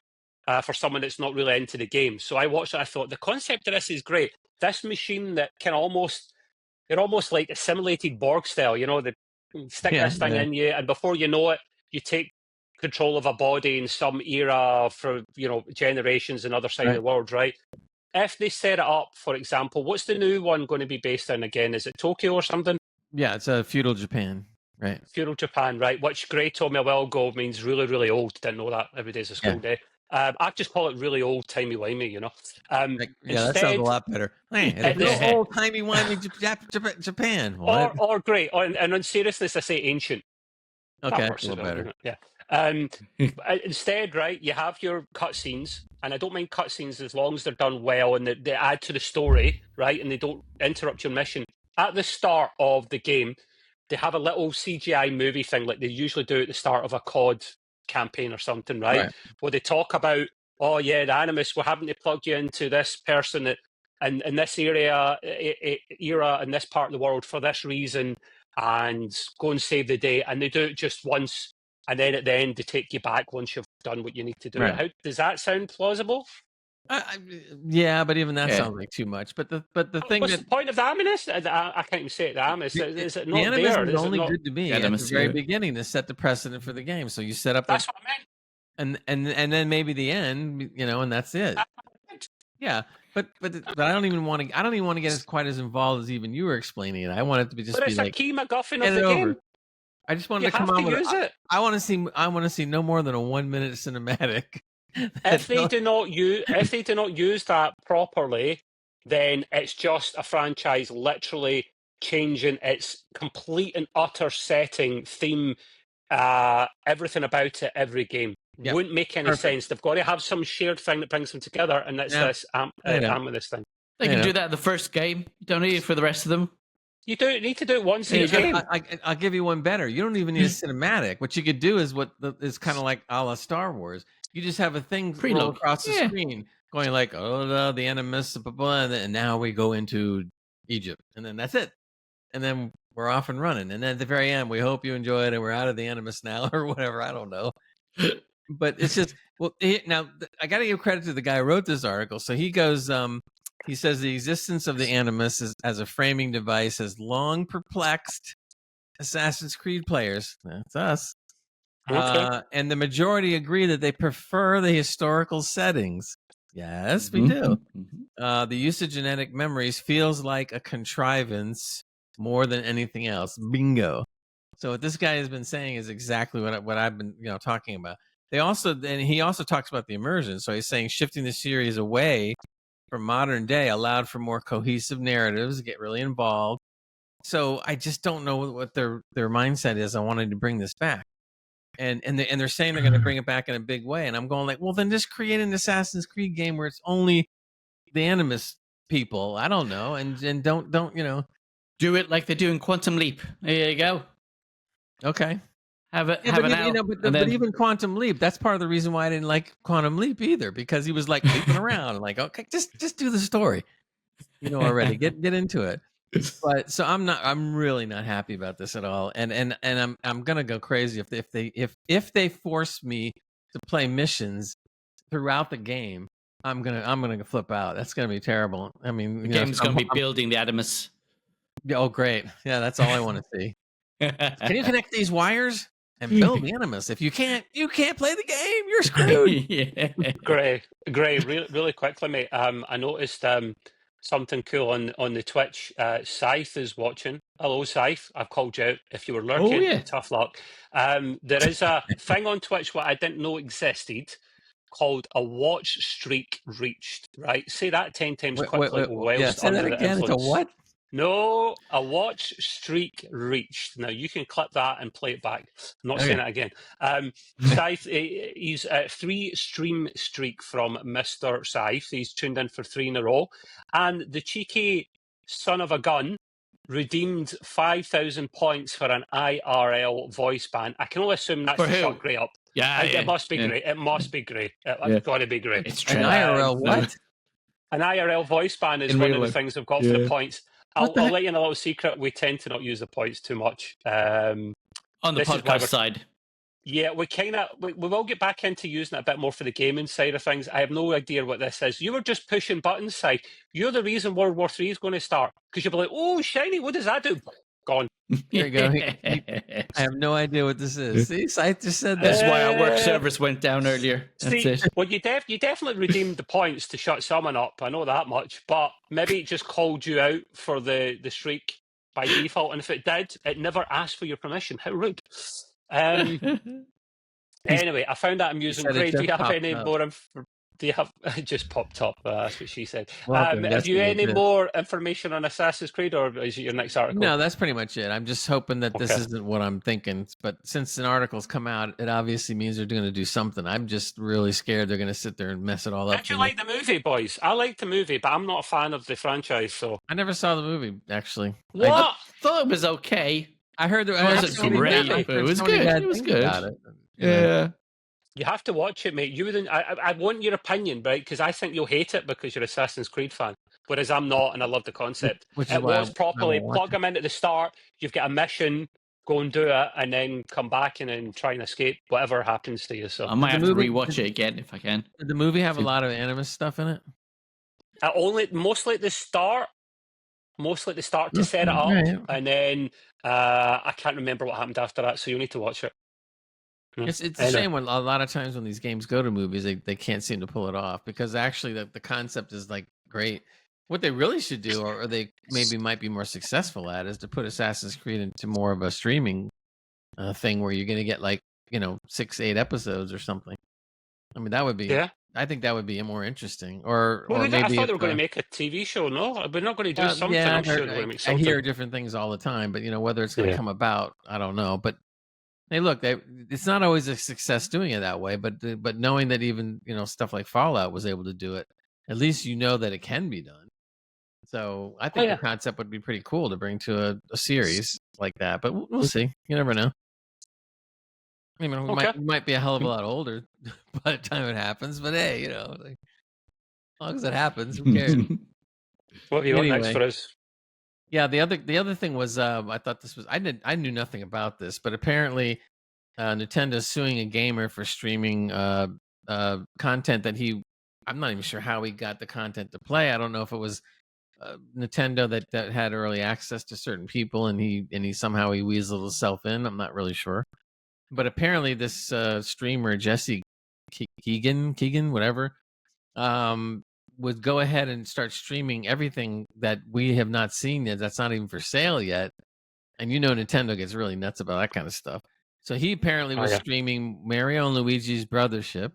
for someone that's not really into the game. So I watched it, I thought, the concept of this is great. This machine that can they're almost like a simulated Borg style, they stick this thing in you, and before you know it, you take control of a body in some era for generations in other side of the world, right? If they set it up, for example, what's the new one going to be based in again? Is it Tokyo or something? Yeah, it's a feudal Japan, right? Feudal Japan, right? Which Gray told me a while ago means really, really old. Didn't know that. Every day's a school day. I just call it really old timey wimey, that sounds a lot better. Hey, it's old timey wimey Japan. What? Or great. And on seriousness, I say ancient. Okay, a little better. Yeah. Instead, right, you have your cutscenes, and I don't mind cutscenes as long as they're done well and they add to the story, right, and they don't interrupt your mission. At the start of the game, they have a little CGI movie thing like they usually do at the start of a COD campaign or something, right? Where they talk about, oh yeah, the Animus, we're having to plug you into this person that in this era in this part of the world for this reason, and go and save the day. And they do it just once, and then at the end they take you back once you've done what you need to do. How does that sound plausible? Yeah, but even that sounds like too much. But the thing what's the point of the Animus? I can't even say it. The Animus is it not the Animus there? Is only good to me at the very beginning to set the precedent for the game. So you set up. That's what I meant. And then maybe the end, and that's it. Yeah, but I don't even want to. I don't even want to get quite as involved as even you were explaining it. I want it to be just. But it's like, a key MacGuffin of the game. I just wanted to come on with it. I want to see no more than a 1 minute cinematic. If they do not use that properly, then it's just a franchise literally changing its complete and utter setting, theme, everything about it, every game. Yep. Wouldn't make any sense. They've got to have some shared thing that brings them together, and that's this Animus thing. They can do that in the first game. You don't need it for the rest of them. You don't need to do it once in a game. I'll give you one better. You don't even need a cinematic. What you could do is is kind of like a la Star Wars. You just have a thing roll across the screen going like, oh, the Animus, and now we go into Egypt. And then that's it. And then we're off and running. And then at the very end, we hope you enjoyed it and we're out of the Animus now or whatever. I don't know. But it's just, now I got to give credit to the guy who wrote this article. So he goes, he says the existence of the Animus as a framing device has long perplexed Assassin's Creed players. That's us. Okay. And the majority agree that they prefer the historical settings. Yes, we do. The use of genetic memories feels like a contrivance more than anything else. Bingo. So what this guy has been saying is exactly what I've been talking about. He also talks about the immersion. So he's saying shifting the series away from modern day allowed for more cohesive narratives, get really involved. So I just don't know what their mindset is on wanting to bring this back. And they're saying they're going to bring it back in a big way. And I'm going like, well, then just create an Assassin's Creed game where it's only the Animus people. I don't know. And don't do it like they do in Quantum Leap. There you go. Okay. But even Quantum Leap, that's part of the reason why I didn't like Quantum Leap either, because he was like leaping around. Like, okay, just do the story, already get into it. But so I'm really not happy about this at all. And I'm gonna go crazy if they force me to play missions throughout the game. I'm gonna flip out. That's gonna be terrible. I mean, The game's going to be building the Animus. oh great. Yeah, that's all I want to see. Can you connect these wires and build the Animus? If you can't play the game. You're screwed. Yeah. Gray, really quickly, mate. I noticed something cool on the Twitch. Scythe is watching. Hello, Scythe. I've called you out. If you were lurking, yeah. tough luck. There is a thing on Twitch what I didn't know existed called a watch streak reached. Right? Say that 10 times quickly. Yeah, say that again. It's a what? No, a watch streak reached. Now you can clip that and play it back. I'm not saying it again. Scythe, he's a 3-stream streak from Mr. Scythe. He's tuned in for 3 in a row. And the cheeky son of a gun redeemed 5,000 points for an IRL voice ban. I can only assume that's to shut Gray up. Yeah, it must be great. It must be great. It's got to be great. It's true. An IRL what? An IRL voice ban is one of the things I've got for the points. I'll let you in a little secret. We tend to not use the points too much. On the podcast side. Yeah, we will get back into using it a bit more for the gaming side of things. I have no idea what this is. You were just pushing buttons, side. You're the reason World War III is going to start. Because you'll be like, oh, shiny, what does that do? Gone. There you go. I have no idea what this is. See, Scythe just said that. That's why our work service went down earlier. That's it. Well, you definitely redeemed the points to shut someone up. I know that much. But maybe it just called you out for the streak by default. And if it did, it never asked for your permission. How rude. Anyway, I found that amusing. Craig, do you have any more? Do you have? It just popped up. That's what she said. Have you any more information on Assassin's Creed, or is it your next article? No, that's pretty much it. I'm just hoping that this isn't what I'm thinking. But since an article's come out, it obviously means they're going to do something. I'm just really scared they're going to sit there and mess it all up. Did you like the movie, boys? I liked the movie, but I'm not a fan of the franchise. So I never saw the movie, actually. What? I thought it was okay. I heard it wasn't great, but it was good. It was good. Yeah. You have to watch it, mate. I want your opinion, right? Because I think you'll hate it because you're an Assassin's Creed fan, whereas I'm not, and I love the concept. It was properly plug them in at the start. You've got a mission, go and do it, and then come back and then try and escape whatever happens to you. So I might have to rewatch it again if I can. Did the movie have a lot of Animus stuff in it? Mostly at the start. Mostly at the start to set it up, and then I can't remember what happened after that. So you need to watch it. It's a shame when a lot of times when these games go to movies, they can't seem to pull it off because actually the concept is like great. What they really should do, or they maybe might be more successful at, is to put Assassin's Creed into more of a streaming thing where you're going to get 6-8 episodes or something. I mean, that would be. Yeah. I think that would be more interesting. Or maybe I thought they were going to make a TV show. No, we're not going to do something. I'm sure they're going to make something. I hear different things all the time, but whether it's going to come about, I don't know. But hey, look, it's not always a success doing it that way. But knowing that even stuff like Fallout was able to do it, at least that it can be done. So I think the concept would be pretty cool to bring to a series like that. But we'll see. You never know. I mean, we might be a hell of a lot older by the time it happens, but hey, as long as it happens, who cares? What have you got next for us? Yeah, the other thing was I thought this was I knew nothing about this, but apparently Nintendo's suing a gamer for streaming content that I'm not even sure how he got the content to play. I don't know if it was Nintendo that had early access to certain people, and he somehow weaseled himself in. I'm not really sure. But apparently this streamer, Jesse Keegan, whatever, would go ahead and start streaming everything that we have not seen yet. That's not even for sale yet. And Nintendo gets really nuts about that kind of stuff. So he apparently was streaming Mario and Luigi's Brothership.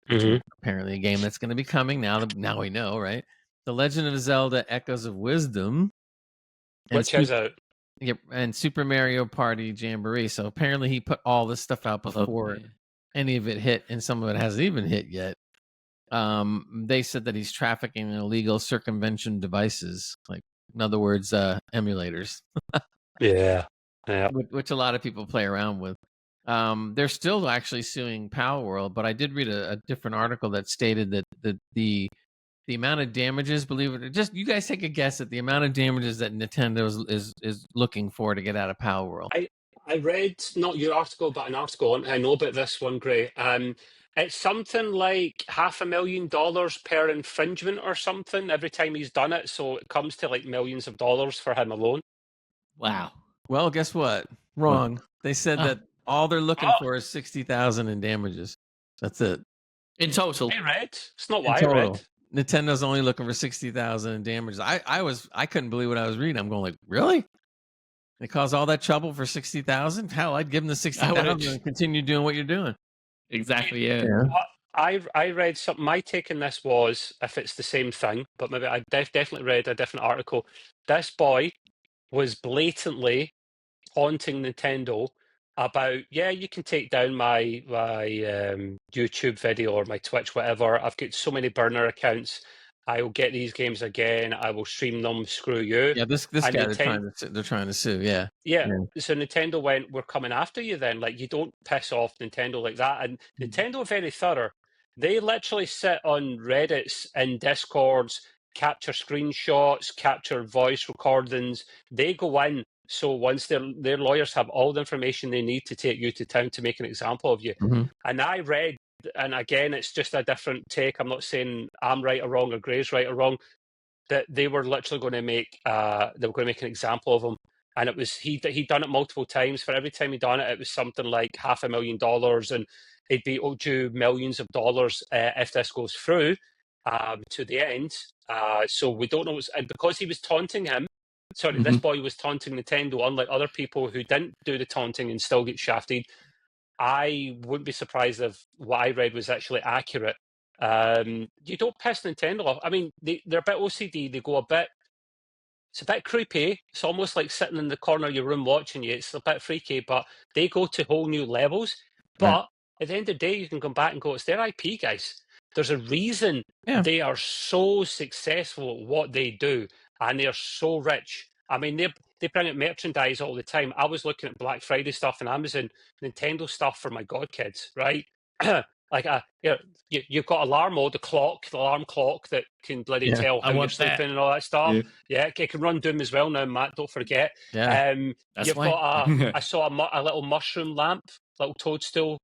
Apparently a game that's going to be coming now. Now we know, right? The Legend of Zelda Echoes of Wisdom. Which has out. Yep, and Super Mario Party Jamboree. So apparently he put all this stuff out before any of it hit, and some of it hasn't even hit yet. They said that he's trafficking in illegal circumvention devices, like in other words, emulators. Yeah. Which a lot of people play around with. They're still actually suing Pal World, but I did read a different article that stated that the the amount of damages, believe it or just you guys take a guess at the amount of damages that Nintendo is looking for to get out of Power World. I read not your article, but an article, and I know about this one, Gray. It's something like $500,000 per infringement or something every time he's done it. So it comes to like millions of dollars for him alone. Wow. Well, guess what? Wrong. They said that all they're looking for is 60,000 in damages. That's it. In total. I read. It's not what I read. Nintendo's only looking for 60,000 in damages. I couldn't believe what I was reading. I'm going like, really? They cause all that trouble for 60,000? Hell, I'd give them the 60,000 and continue doing what you're doing. Exactly. Yeah. I read something. My take on this was, if it's the same thing, but maybe I definitely read a different article. This boy was blatantly taunting Nintendo about, yeah, you can take down my YouTube video or my Twitch, whatever. I've got so many burner accounts. I will get these games again. I will stream them. Screw you. Yeah, this guy they're trying to sue. Yeah. So Nintendo went, we're coming after you then. Like, you don't piss off Nintendo like that. And Nintendo are very thorough. They literally sit on Reddits and Discords, capture screenshots, capture voice recordings. They go in. So once their lawyers have all the information they need to take you to town to make an example of you. Mm-hmm. And I read, and again, it's just a different take. I'm not saying I'm right or wrong or Gray's right or wrong. That they were literally going to make an example of him, and it was he'd done it multiple times. For every time he'd done it, it was something like $500,000, and he'd be due millions of dollars if this goes through to the end. So we don't know, and because he was taunting him. Sorry, this boy was taunting Nintendo, unlike other people who didn't do the taunting and still get shafted. I wouldn't be surprised if what I read was actually accurate. You don't piss Nintendo off. I mean, they're a bit OCD. They go it's a bit creepy. It's almost like sitting in the corner of your room watching you. It's a bit freaky, but they go to whole new levels. But at the end of the day, you can come back and go, it's their IP, guys. There's a reason they are so successful at what they do, and they're so rich. I mean, they bring out merchandise all the time. I was looking at Black Friday stuff on Amazon, Nintendo stuff for my godkids, right? Like you've got alarm mode, the alarm clock that can bloody tell how you're sleeping and all that stuff. Yeah, it can run Doom as well now, Matt. Don't forget. Yeah, you've got I saw a little mushroom lamp, little toadstool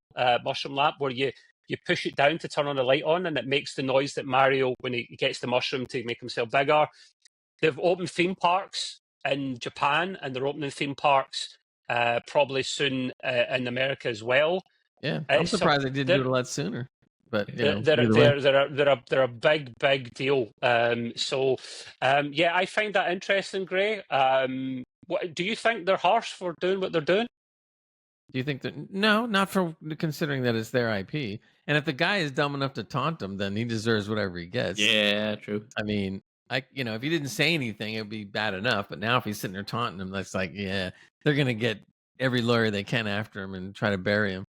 mushroom lamp, where you push it down to turn on the light on, and it makes the noise that Mario when he gets the mushroom to make himself bigger. They've opened theme parks in Japan, and they're opening theme parks probably soon in America as well. Yeah, I'm surprised they didn't do it a lot sooner. But they're a big deal. I find that interesting, Gray. What do you think they're harsh for doing what they're doing? Do you think that? No, not for considering that it's their IP. And if the guy is dumb enough to taunt them, then he deserves whatever he gets. Yeah, true. I mean, if he didn't say anything, it'd be bad enough. But now if he's sitting there taunting them, that's like, yeah, they're gonna get every lawyer they can after him and try to bury him.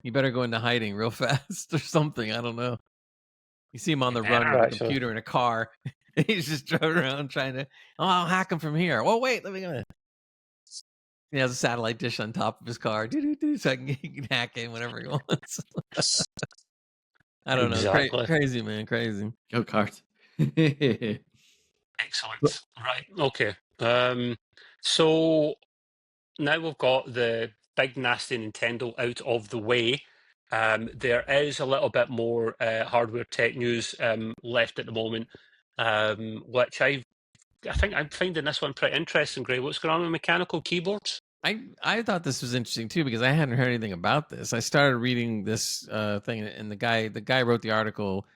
You better go into hiding real fast or something. I don't know. You see him on the run with a computer in a car. He's just driving around trying to, I'll hack him from here. Oh, wait, let me go. He has a satellite dish on top of his car. So he can hack in whenever he wants. I don't know. Crazy, man. Crazy. Go kart. Excellent. Right. Okay. So now we've got the big nasty Nintendo out of the way. There is a little bit more hardware tech news left at the moment, which I think I'm finding this one pretty interesting, Gray. What's going on with mechanical keyboards? I thought this was interesting too, because I hadn't heard anything about this. I started reading this thing, and the guy wrote the article.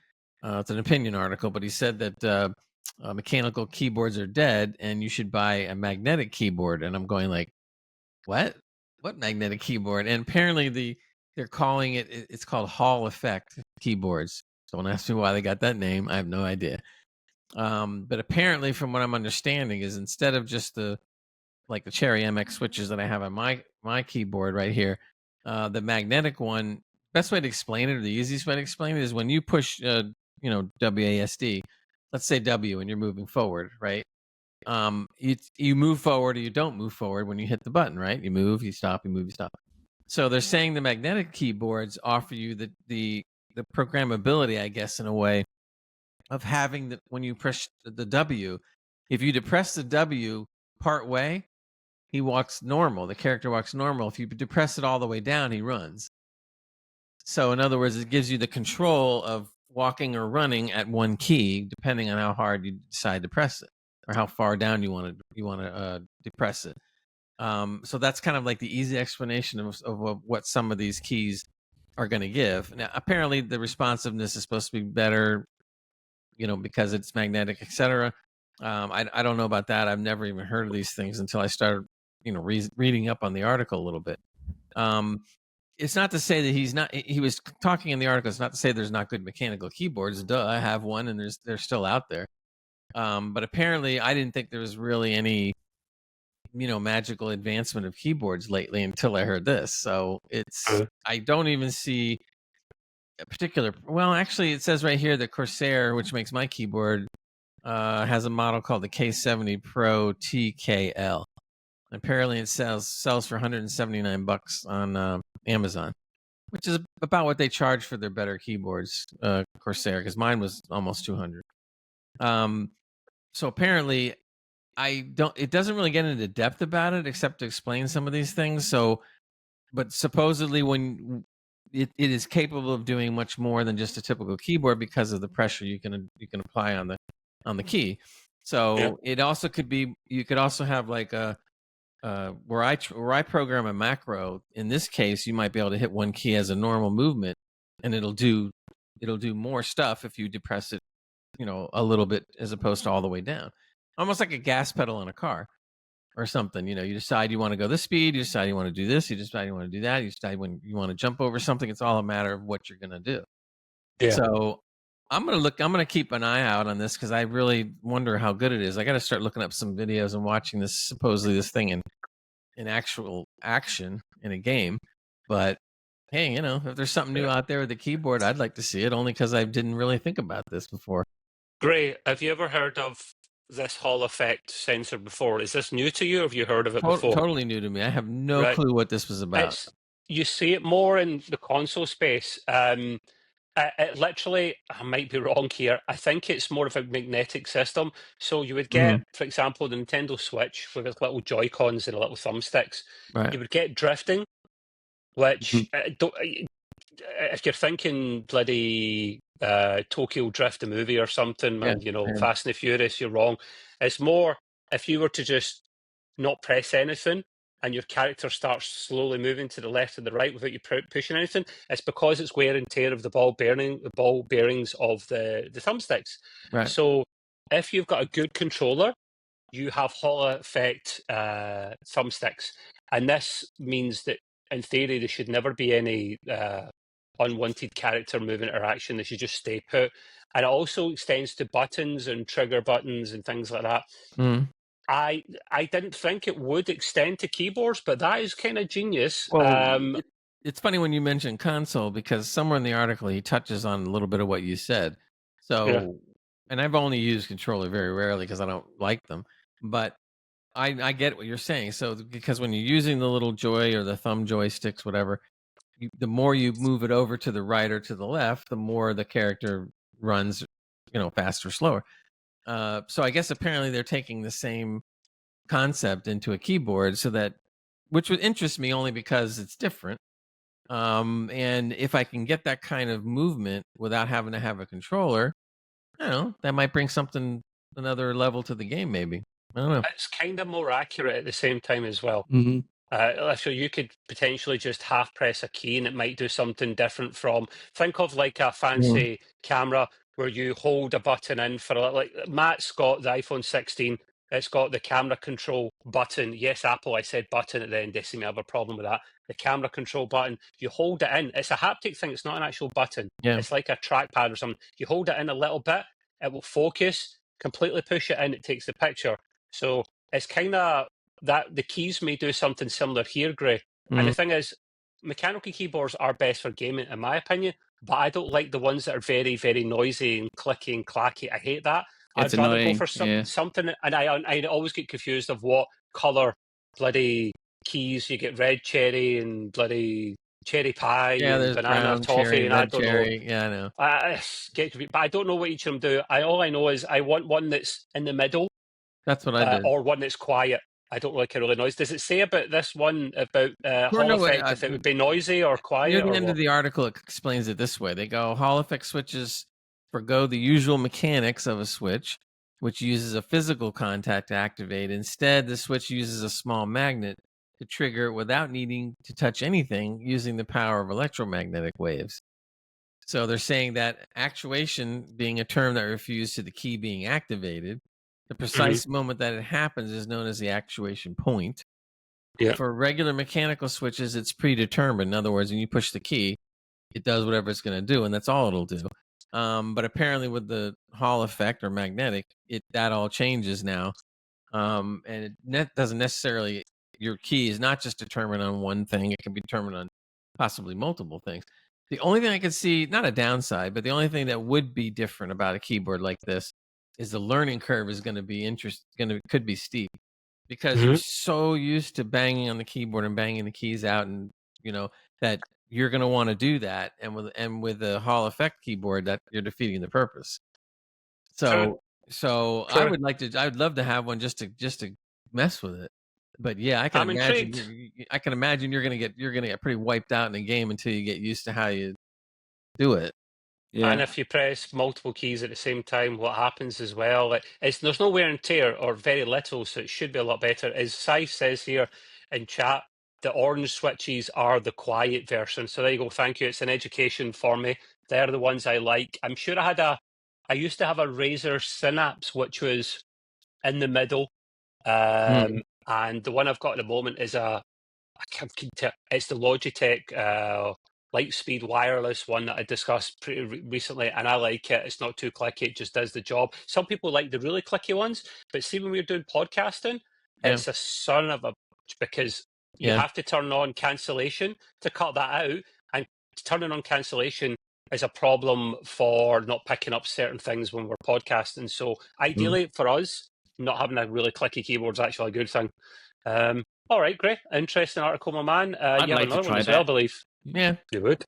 It's an opinion article, but he said that mechanical keyboards are dead, and you should buy a magnetic keyboard. And I'm going like, what magnetic keyboard? And apparently they're calling it's called Hall effect keyboards. Don't ask me why they got that name. I have no idea. But apparently, from what I'm understanding, is instead of just the Cherry MX switches that I have on my keyboard right here, the magnetic one, best way to explain it, or the easiest way to explain it, is when you push WASD, let's say W, and you're moving forward, right? You move forward or you don't move forward when you hit the button, right? You move, you stop, you move, you stop. So they're saying the magnetic keyboards offer you the programmability, I guess, in a way, of having when you press the W, if you depress the W part way, he walks normal. The character walks normal. If you depress it all the way down, he runs. So in other words, it gives you the control of walking or running at one key, depending on how hard you decide to press it or how far down you want to depress it. So that's kind of like the easy explanation of what some of these keys are going to give. Now, apparently, the responsiveness is supposed to be better, because it's magnetic, etc. I don't know about that. I've never even heard of these things until I started, reading up on the article a little bit. It's not to say that he was talking in the article. It's not to say there's not good mechanical keyboards. Duh, I have one, and they're still out there. But apparently, I didn't think there was really any, magical advancement of keyboards lately until I heard this. So I don't even see a particular. Well, actually, it says right here that Corsair, which makes my keyboard, has a model called the K70 Pro TKL. Apparently, it sells for $179 on Amazon, which is about what they charge for their better keyboards, Corsair, because mine was almost $200. So apparently, it doesn't really get into depth about it except to explain some of these things. So, but supposedly when it is capable of doing much more than just a typical keyboard because of the pressure you can apply on the key. So it also could be, you could also have like a, where I program a macro. In this case, you might be able to hit one key as a normal movement, and it'll do more stuff if you depress it, a little bit as opposed to all the way down. Almost like a gas pedal in a car or something. You decide you want to go this speed, you decide you want to do this, you decide you want to do that, you decide when you want to jump over something. It's all a matter of what you're going to do. Yeah. So I'm going to keep an eye out on this because I really wonder how good it is. I got to start looking up some videos and watching this thing in actual action in a game. But hey, if there's something new out there with the keyboard, I'd like to see it, only because I didn't really think about this before. Great. Have you ever heard of this Hall effect sensor before? Is this new to you, or have you heard of it before? Totally new to me. I have no clue what this was about. You see it more in the console space. It literally, I might be wrong here, I think it's more of a magnetic system. So you would get, for example, the Nintendo Switch with its little Joy-Cons and little thumbsticks. Right. You would get drifting, which, if you're thinking bloody Tokyo Drift, the movie or something, Fast and the Furious, you're wrong. It's more, if you were to just not press anything, and your character starts slowly moving to the left and the right without you pushing anything, it's because it's wear and tear of the ball bearings of the thumbsticks. Right. So if you've got a good controller, you have Hall effect thumbsticks. And this means that, in theory, there should never be any unwanted character movement or action. They should just stay put. And it also extends to buttons and trigger buttons and things like that. I didn't think it would extend to keyboards, but that is kind of genius. Well, it's funny when you mention console, because somewhere in the article he touches on a little bit of what you said. So, and I've only used controller very rarely because I don't like them, but I get what you're saying. So because when you're using the little joy or the thumb joysticks, whatever, the more you move it over to the right or to the left, the more the character runs, faster, slower. So I guess apparently they're taking the same concept into a keyboard, which would interest me only because it's different. And if I can get that kind of movement without having to have a controller, that might bring another level to the game, maybe. I don't know. It's kind of more accurate at the same time as well. So you could potentially just half press a key and it might do something different from, think of like a fancy camera where you hold a button in for like Matt's got the iPhone 16. It's got the camera control button. Yes, Apple, I said button at the end. They seem to have a problem with that. The camera control button, you hold it in. It's a haptic thing. It's not an actual button. Yeah. It's like a trackpad or something. You hold it in a little bit, it will focus, completely push it in, it takes the picture. So it's kind of that the keys may do something similar here, Gray. And the thing is, mechanical keyboards are best for gaming, in my opinion, but I don't like the ones that are very, very noisy and clicky and clacky. I hate that. It's I'd rather annoying. Go for something, and I always get confused of what colour bloody keys. You get red cherry and bloody cherry pie Yeah, and there's banana brown toffee, cherry, and I red don't know. cherry. Yeah, I know. But I don't know what each of them do. All I know is I want one that's in the middle, That's what I did. or one that's quiet. I don't like a really noise. Does it say about this one about Sure, Hall no, effect if it would be noisy or near quiet the or end what? of the article, it explains it this way. They go, Hall effect switches forgo the usual mechanics of a switch, which uses a physical contact to activate. Instead, the switch uses a small magnet to trigger without needing to touch anything, using the power of electromagnetic waves. So they're saying that actuation being a term that refers to the key being activated, the precise moment that it happens is known as the actuation point. Yeah. For regular mechanical switches, it's predetermined. In other words, when you push the key, it does whatever it's going to do, and that's all it'll do. But apparently, with the Hall effect or magnetic, that all changes now, and it doesn't necessarily. Your key is not just determined on one thing; it can be determined on possibly multiple things. The only thing I could see, not a downside, but the only thing that would be different about a keyboard like this is the learning curve is going to be could be steep, because you're so used to banging on the keyboard and banging the keys out, and that you're going to want to do that, and with the Hall effect keyboard, that you're defeating the purpose. So I would love to have one just to mess with it. But yeah, I can imagine you're gonna get pretty wiped out in a game until you get used to how you do it. Yeah. And if you press multiple keys at the same time, what happens as well? There's no wear and tear, or very little, so it should be a lot better. As Scythe says here in chat, the orange switches are the quiet version. So there you go. Thank you. It's an education for me. They're the ones I like. I'm sure I used to have a Razer Synapse, which was in the middle. And the one I've got at the moment is it's the Logitech Lightspeed wireless one that I discussed pretty recently, and I like it. It's not too clicky; it just does the job. Some people like the really clicky ones, but see, when we're doing podcasting, it's a son of a because you have to turn on cancellation to cut that out, and turning on cancellation is a problem for not picking up certain things when we're podcasting. So ideally for us, not having a really clicky keyboard is actually a good thing. All right, great. Interesting article, my man. I'd you have like to another try one as well, I that. believe. Yeah, You would.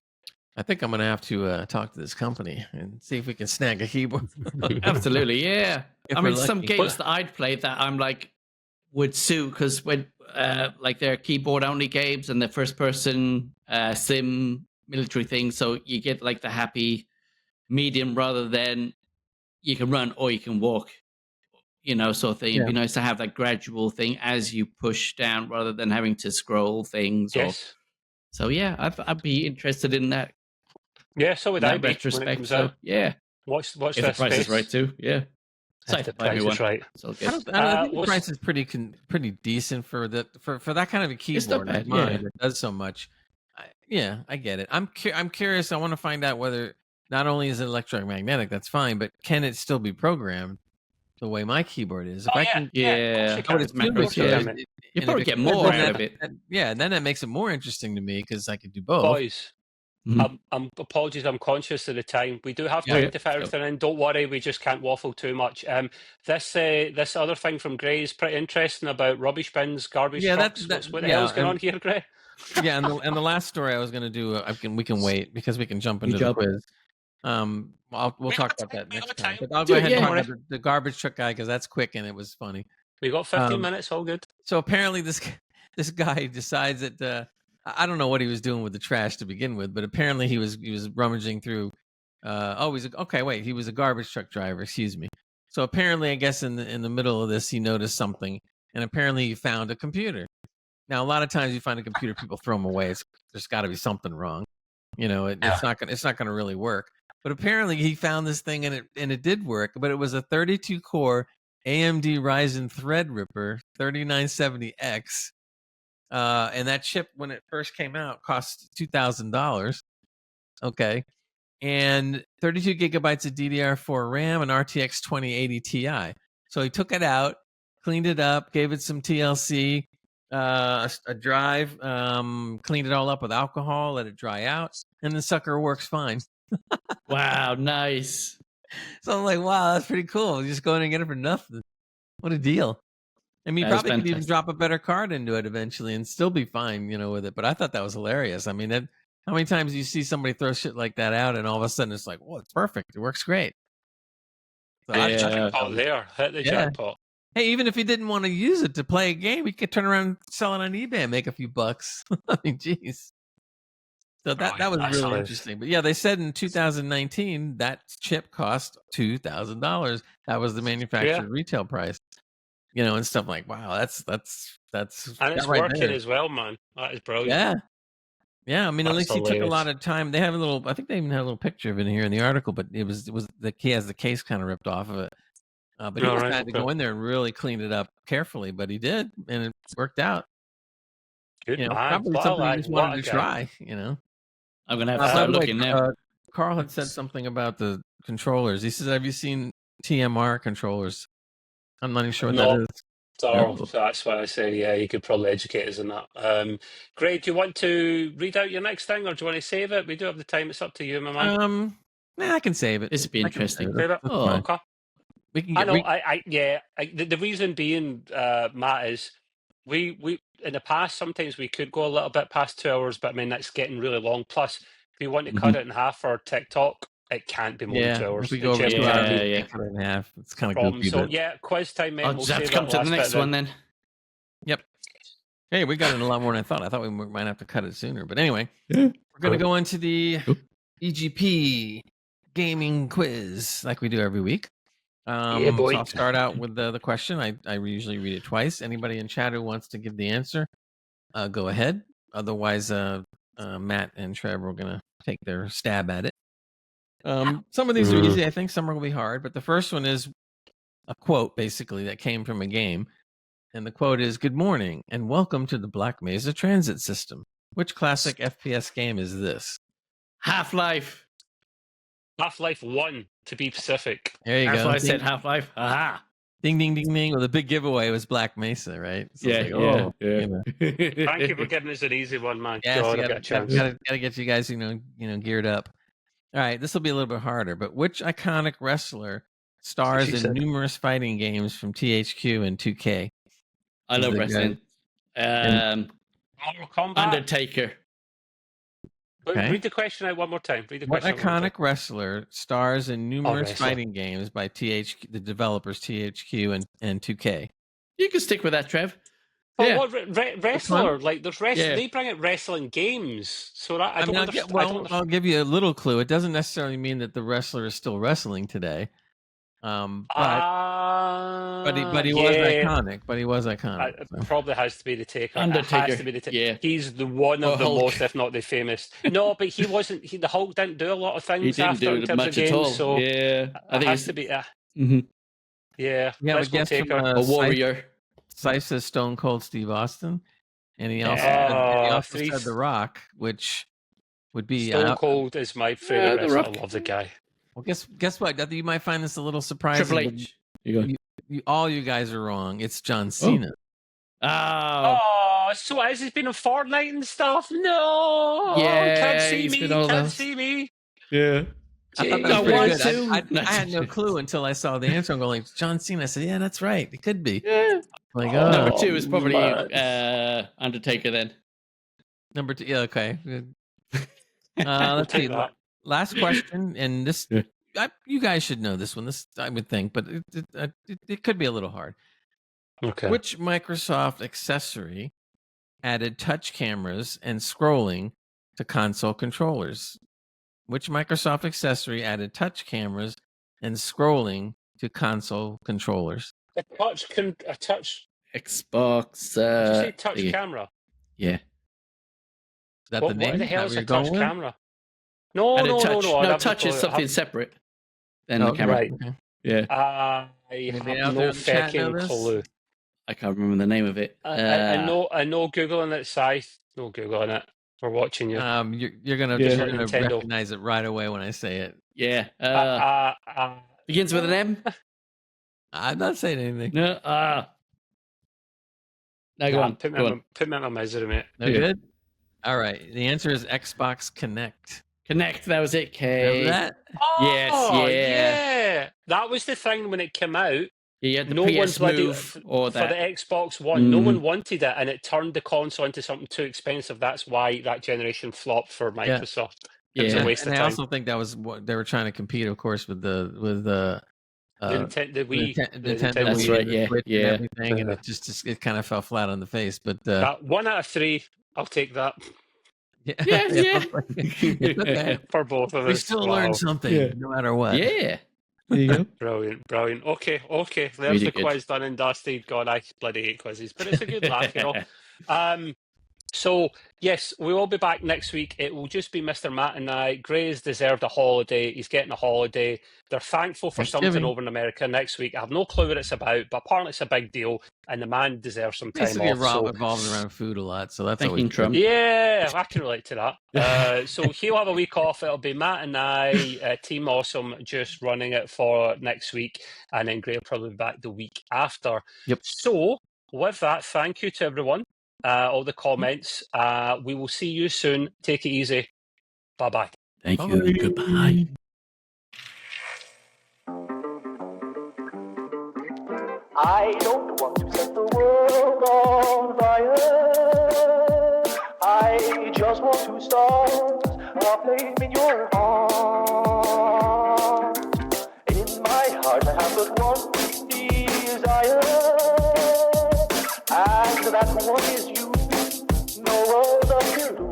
I think I'm gonna have to talk to this company and see if we can snag a keyboard. Absolutely, yeah. If I we're mean, some lucky. games that I'd play that I'm like would suit, because when like they're keyboard only games and they're first person sim military things, so you get like the happy medium rather than you can run or you can walk, sort of thing. It'd be nice to have that gradual thing as you push down rather than having to scroll things. Yes. So yeah, I'd be interested in that. Yeah, so would I be when it retrospect. comes So out. yeah, Watch if the this price space. is right too. Yeah, If the price is right. So I good. think the price is pretty decent for that kind of a keyboard. bad, Mine that does so much. I get it. I'm curious. I want to find out whether not only is it electromagnetic, that's fine, but can it still be programmed the way my keyboard is? If I can, I would assume you probably get more out of it. And then that makes it more interesting to me because I could do both. Boys, apologies, I'm conscious of the time. We do have time to fit everything in. Don't worry, we just can't waffle too much. This other thing from Gray is pretty interesting about rubbish bins, garbage trucks. What the hell's going on here, Gray? Yeah, and the last story I was going to do, we can wait because we can jump into the quiz. We'll talk about that next time. But I'll go ahead and talk about the garbage truck guy because that's quick and it was funny. We got 15 minutes, all good. So apparently this guy decides that I don't know what he was doing with the trash to begin with, but apparently he was rummaging through. He was a garbage truck driver. Excuse me. So apparently, I guess in the middle of this, he noticed something, and apparently he found a computer. Now, a lot of times you find a computer, people throw them away. There's got to be something wrong. It's not gonna really work. But apparently, he found this thing, and it did work. But it was a 32-core AMD Ryzen Threadripper 3970X. And that chip, when it first came out, cost $2,000. Okay. And 32 gigabytes of DDR4 RAM and RTX 2080 Ti. So he took it out, cleaned it up, gave it some TLC, a drive, cleaned it all up with alcohol, let it dry out, and the sucker works fine. Wow, nice. So I'm like, wow, that's pretty cool. Just go in and get it for nothing. What a deal. I mean, you probably could even drop a better card into it eventually and still be fine, with it. But I thought that was hilarious. I mean, How many times do you see somebody throw shit like that out, and all of a sudden it's like, "Well, it's perfect. It works great." So That's jackpot there. Hit the jackpot. Hey, even if he didn't want to use it to play a game, he could turn around and sell it on eBay and make a few bucks. I mean, jeez. So that was really interesting. But yeah, they said in 2019 that chip cost $2,000. That was the manufacturer retail price. And stuff like, wow, that's and it's right working there. as well, man. That is brilliant. Yeah. I mean, at least he took a lot of time. They have I think they even had a little picture of it in here in the article, but it was he has the case kind of ripped off of it. But he had to go in there and really clean it up carefully, but he did, and it worked out. Good man. Probably something he just wanted to try. I'm gonna have to start looking now. Carl had said something about the controllers. He says, "Have you seen TMR controllers?" I'm not even sure what that is. So that's why I say, yeah, you could probably educate us on that. Greg, do you want to read out your next thing, or do you want to save it? We do have the time. It's up to you, my man. I can save it. This would be interesting. Save it. Oh, okay. We can. I know. The reason being, Matt, is we in the past sometimes we could go a little bit past 2 hours, but I mean that's getting really long. Plus, if we want to cut it in half for TikTok, it can't be more than 2 hours. If we go over 2 hours, cut it in half. It's kind of goofy. So quiz time. Mate, I'll just have to come to the next one then. Yep. Hey, we got in a lot more than I thought. I thought we might have to cut it sooner, but anyway, we're going to go into the EGP Gaming Quiz like we do every week. So I'll start out with the question. I usually read it twice. Anybody in chat who wants to give the answer, go ahead. Otherwise, Matt and Trevor are going to take their stab at it. Some of these are easy, I think. Some are going to be hard. But the first one is a quote, basically, that came from a game. And the quote is, "Good morning, and welcome to the Black Mesa Transit System. Which classic FPS game is this?" Half-Life. Half-Life 1, to be specific. There you go. That's why I said Half-Life. Aha. Ding, ding, ding, ding. Well, the big giveaway was Black Mesa, right? So yeah. Thank you for giving us an easy one, man. Yeah, God, gotta get you guys, geared up. All right, this will be a little bit harder, but which iconic wrestler stars in numerous fighting games from THQ and 2K? I love wrestling. Mortal Kombat? Undertaker. Okay. Read the question out one more time. What iconic wrestler stars in numerous fighting games by THQ, the developers THQ and 2K? You can stick with that, Trev. What wrestler? Like there's wrestling. They bring out wrestling games, so that I don't understand. I'll give you a little clue. It doesn't necessarily mean that the wrestler is still wrestling today. But he was iconic. But he was iconic. It probably has to be the Taker. Undertaker. It has to be the Taker. Yeah. He's the one of the Hulk. most, if not the famous. No, but he wasn't. The Hulk didn't do a lot of things. He didn't after do in terms much of games, at all. So yeah, I think it has to be. Yeah, let's go Taker. A warrior. Scythe says Stone Cold Steve Austin, and he also said The Rock, which would be Stone Cold is my favorite. The Rock. I love the guy. Well, guess what? You might find this a little surprising. Triple H. All you guys are wrong. It's John Cena. Oh, so has he been in Fortnite and stuff? No. Yeah, can't see me. Can't see me. Yeah. I thought that was pretty good. I had no clue until I saw the answer. I'm going, John Cena. I said, yeah, that's right. It could be. Yeah. Like, number 2 is probably Undertaker then. Number 2. Yeah, okay. Let's see. Last question, and this you guys should know this one. This I would think, but it could be a little hard. Okay. Which Microsoft accessory added touch cameras and scrolling to console controllers? Which Microsoft accessory added touch cameras and scrolling to console controllers? A touch Xbox. Did you say touch camera? Yeah. Is that the name? What the hell is a touch camera? No. Touch is something separate than the camera. Right. Okay. Yeah. I have no fucking clue. I can't remember the name of it. I know Googling it, Scythe. No Googling it. We're watching you. You're gonna recognize it right away when I say it. Yeah. Begins with an M. I'm not saying anything. No. Now go on. Put me on my misery, mate. No good. All right. The answer is Xbox Connect. Connect. That was it. K. Remember that? Yeah. That was the thing when it came out. Yeah, the no one PS Move or for the that. Xbox One, no one wanted it, and it turned the console into something too expensive. That's why that generation flopped for Microsoft. It was a waste and of I time. also think that was what they were trying to compete, of course, with the The Wii. Nintendo That's Wii right, and the yeah, Switch yeah. and everything, and it kind of fell flat on the face. But That 1 out of 3, I'll take that Yeah. it's okay. for both of us. We still learn something, Yeah. no matter what. Yeah. There you go. Brilliant. Okay. There's Really the good. quiz done and dusted. God, I bloody hate quizzes, but it's a good laugh, you know. So, yes, we will be back next week. It will just be Mr. Matt and I. Gray's deserved a holiday. He's getting a holiday. They're thankful for something over in America next week. I have no clue what it's about, but apparently it's a big deal, and the man deserves some time Basically, off. Rob involves around food a lot, so that's always Trump. Yeah, I can relate to that. So he'll have a week off. It'll be Matt and I, Team Awesome, just running it for next week, and then Gray will probably be back the week after. Yep. So, with that, thank you to everyone. All the comments. We will see you soon. Take it easy. Bye-bye. Thank you. Goodbye. I don't want to set the world on fire. I just want to start a flame in your heart. In my heart I have but one desire, and that one is you. No other will do.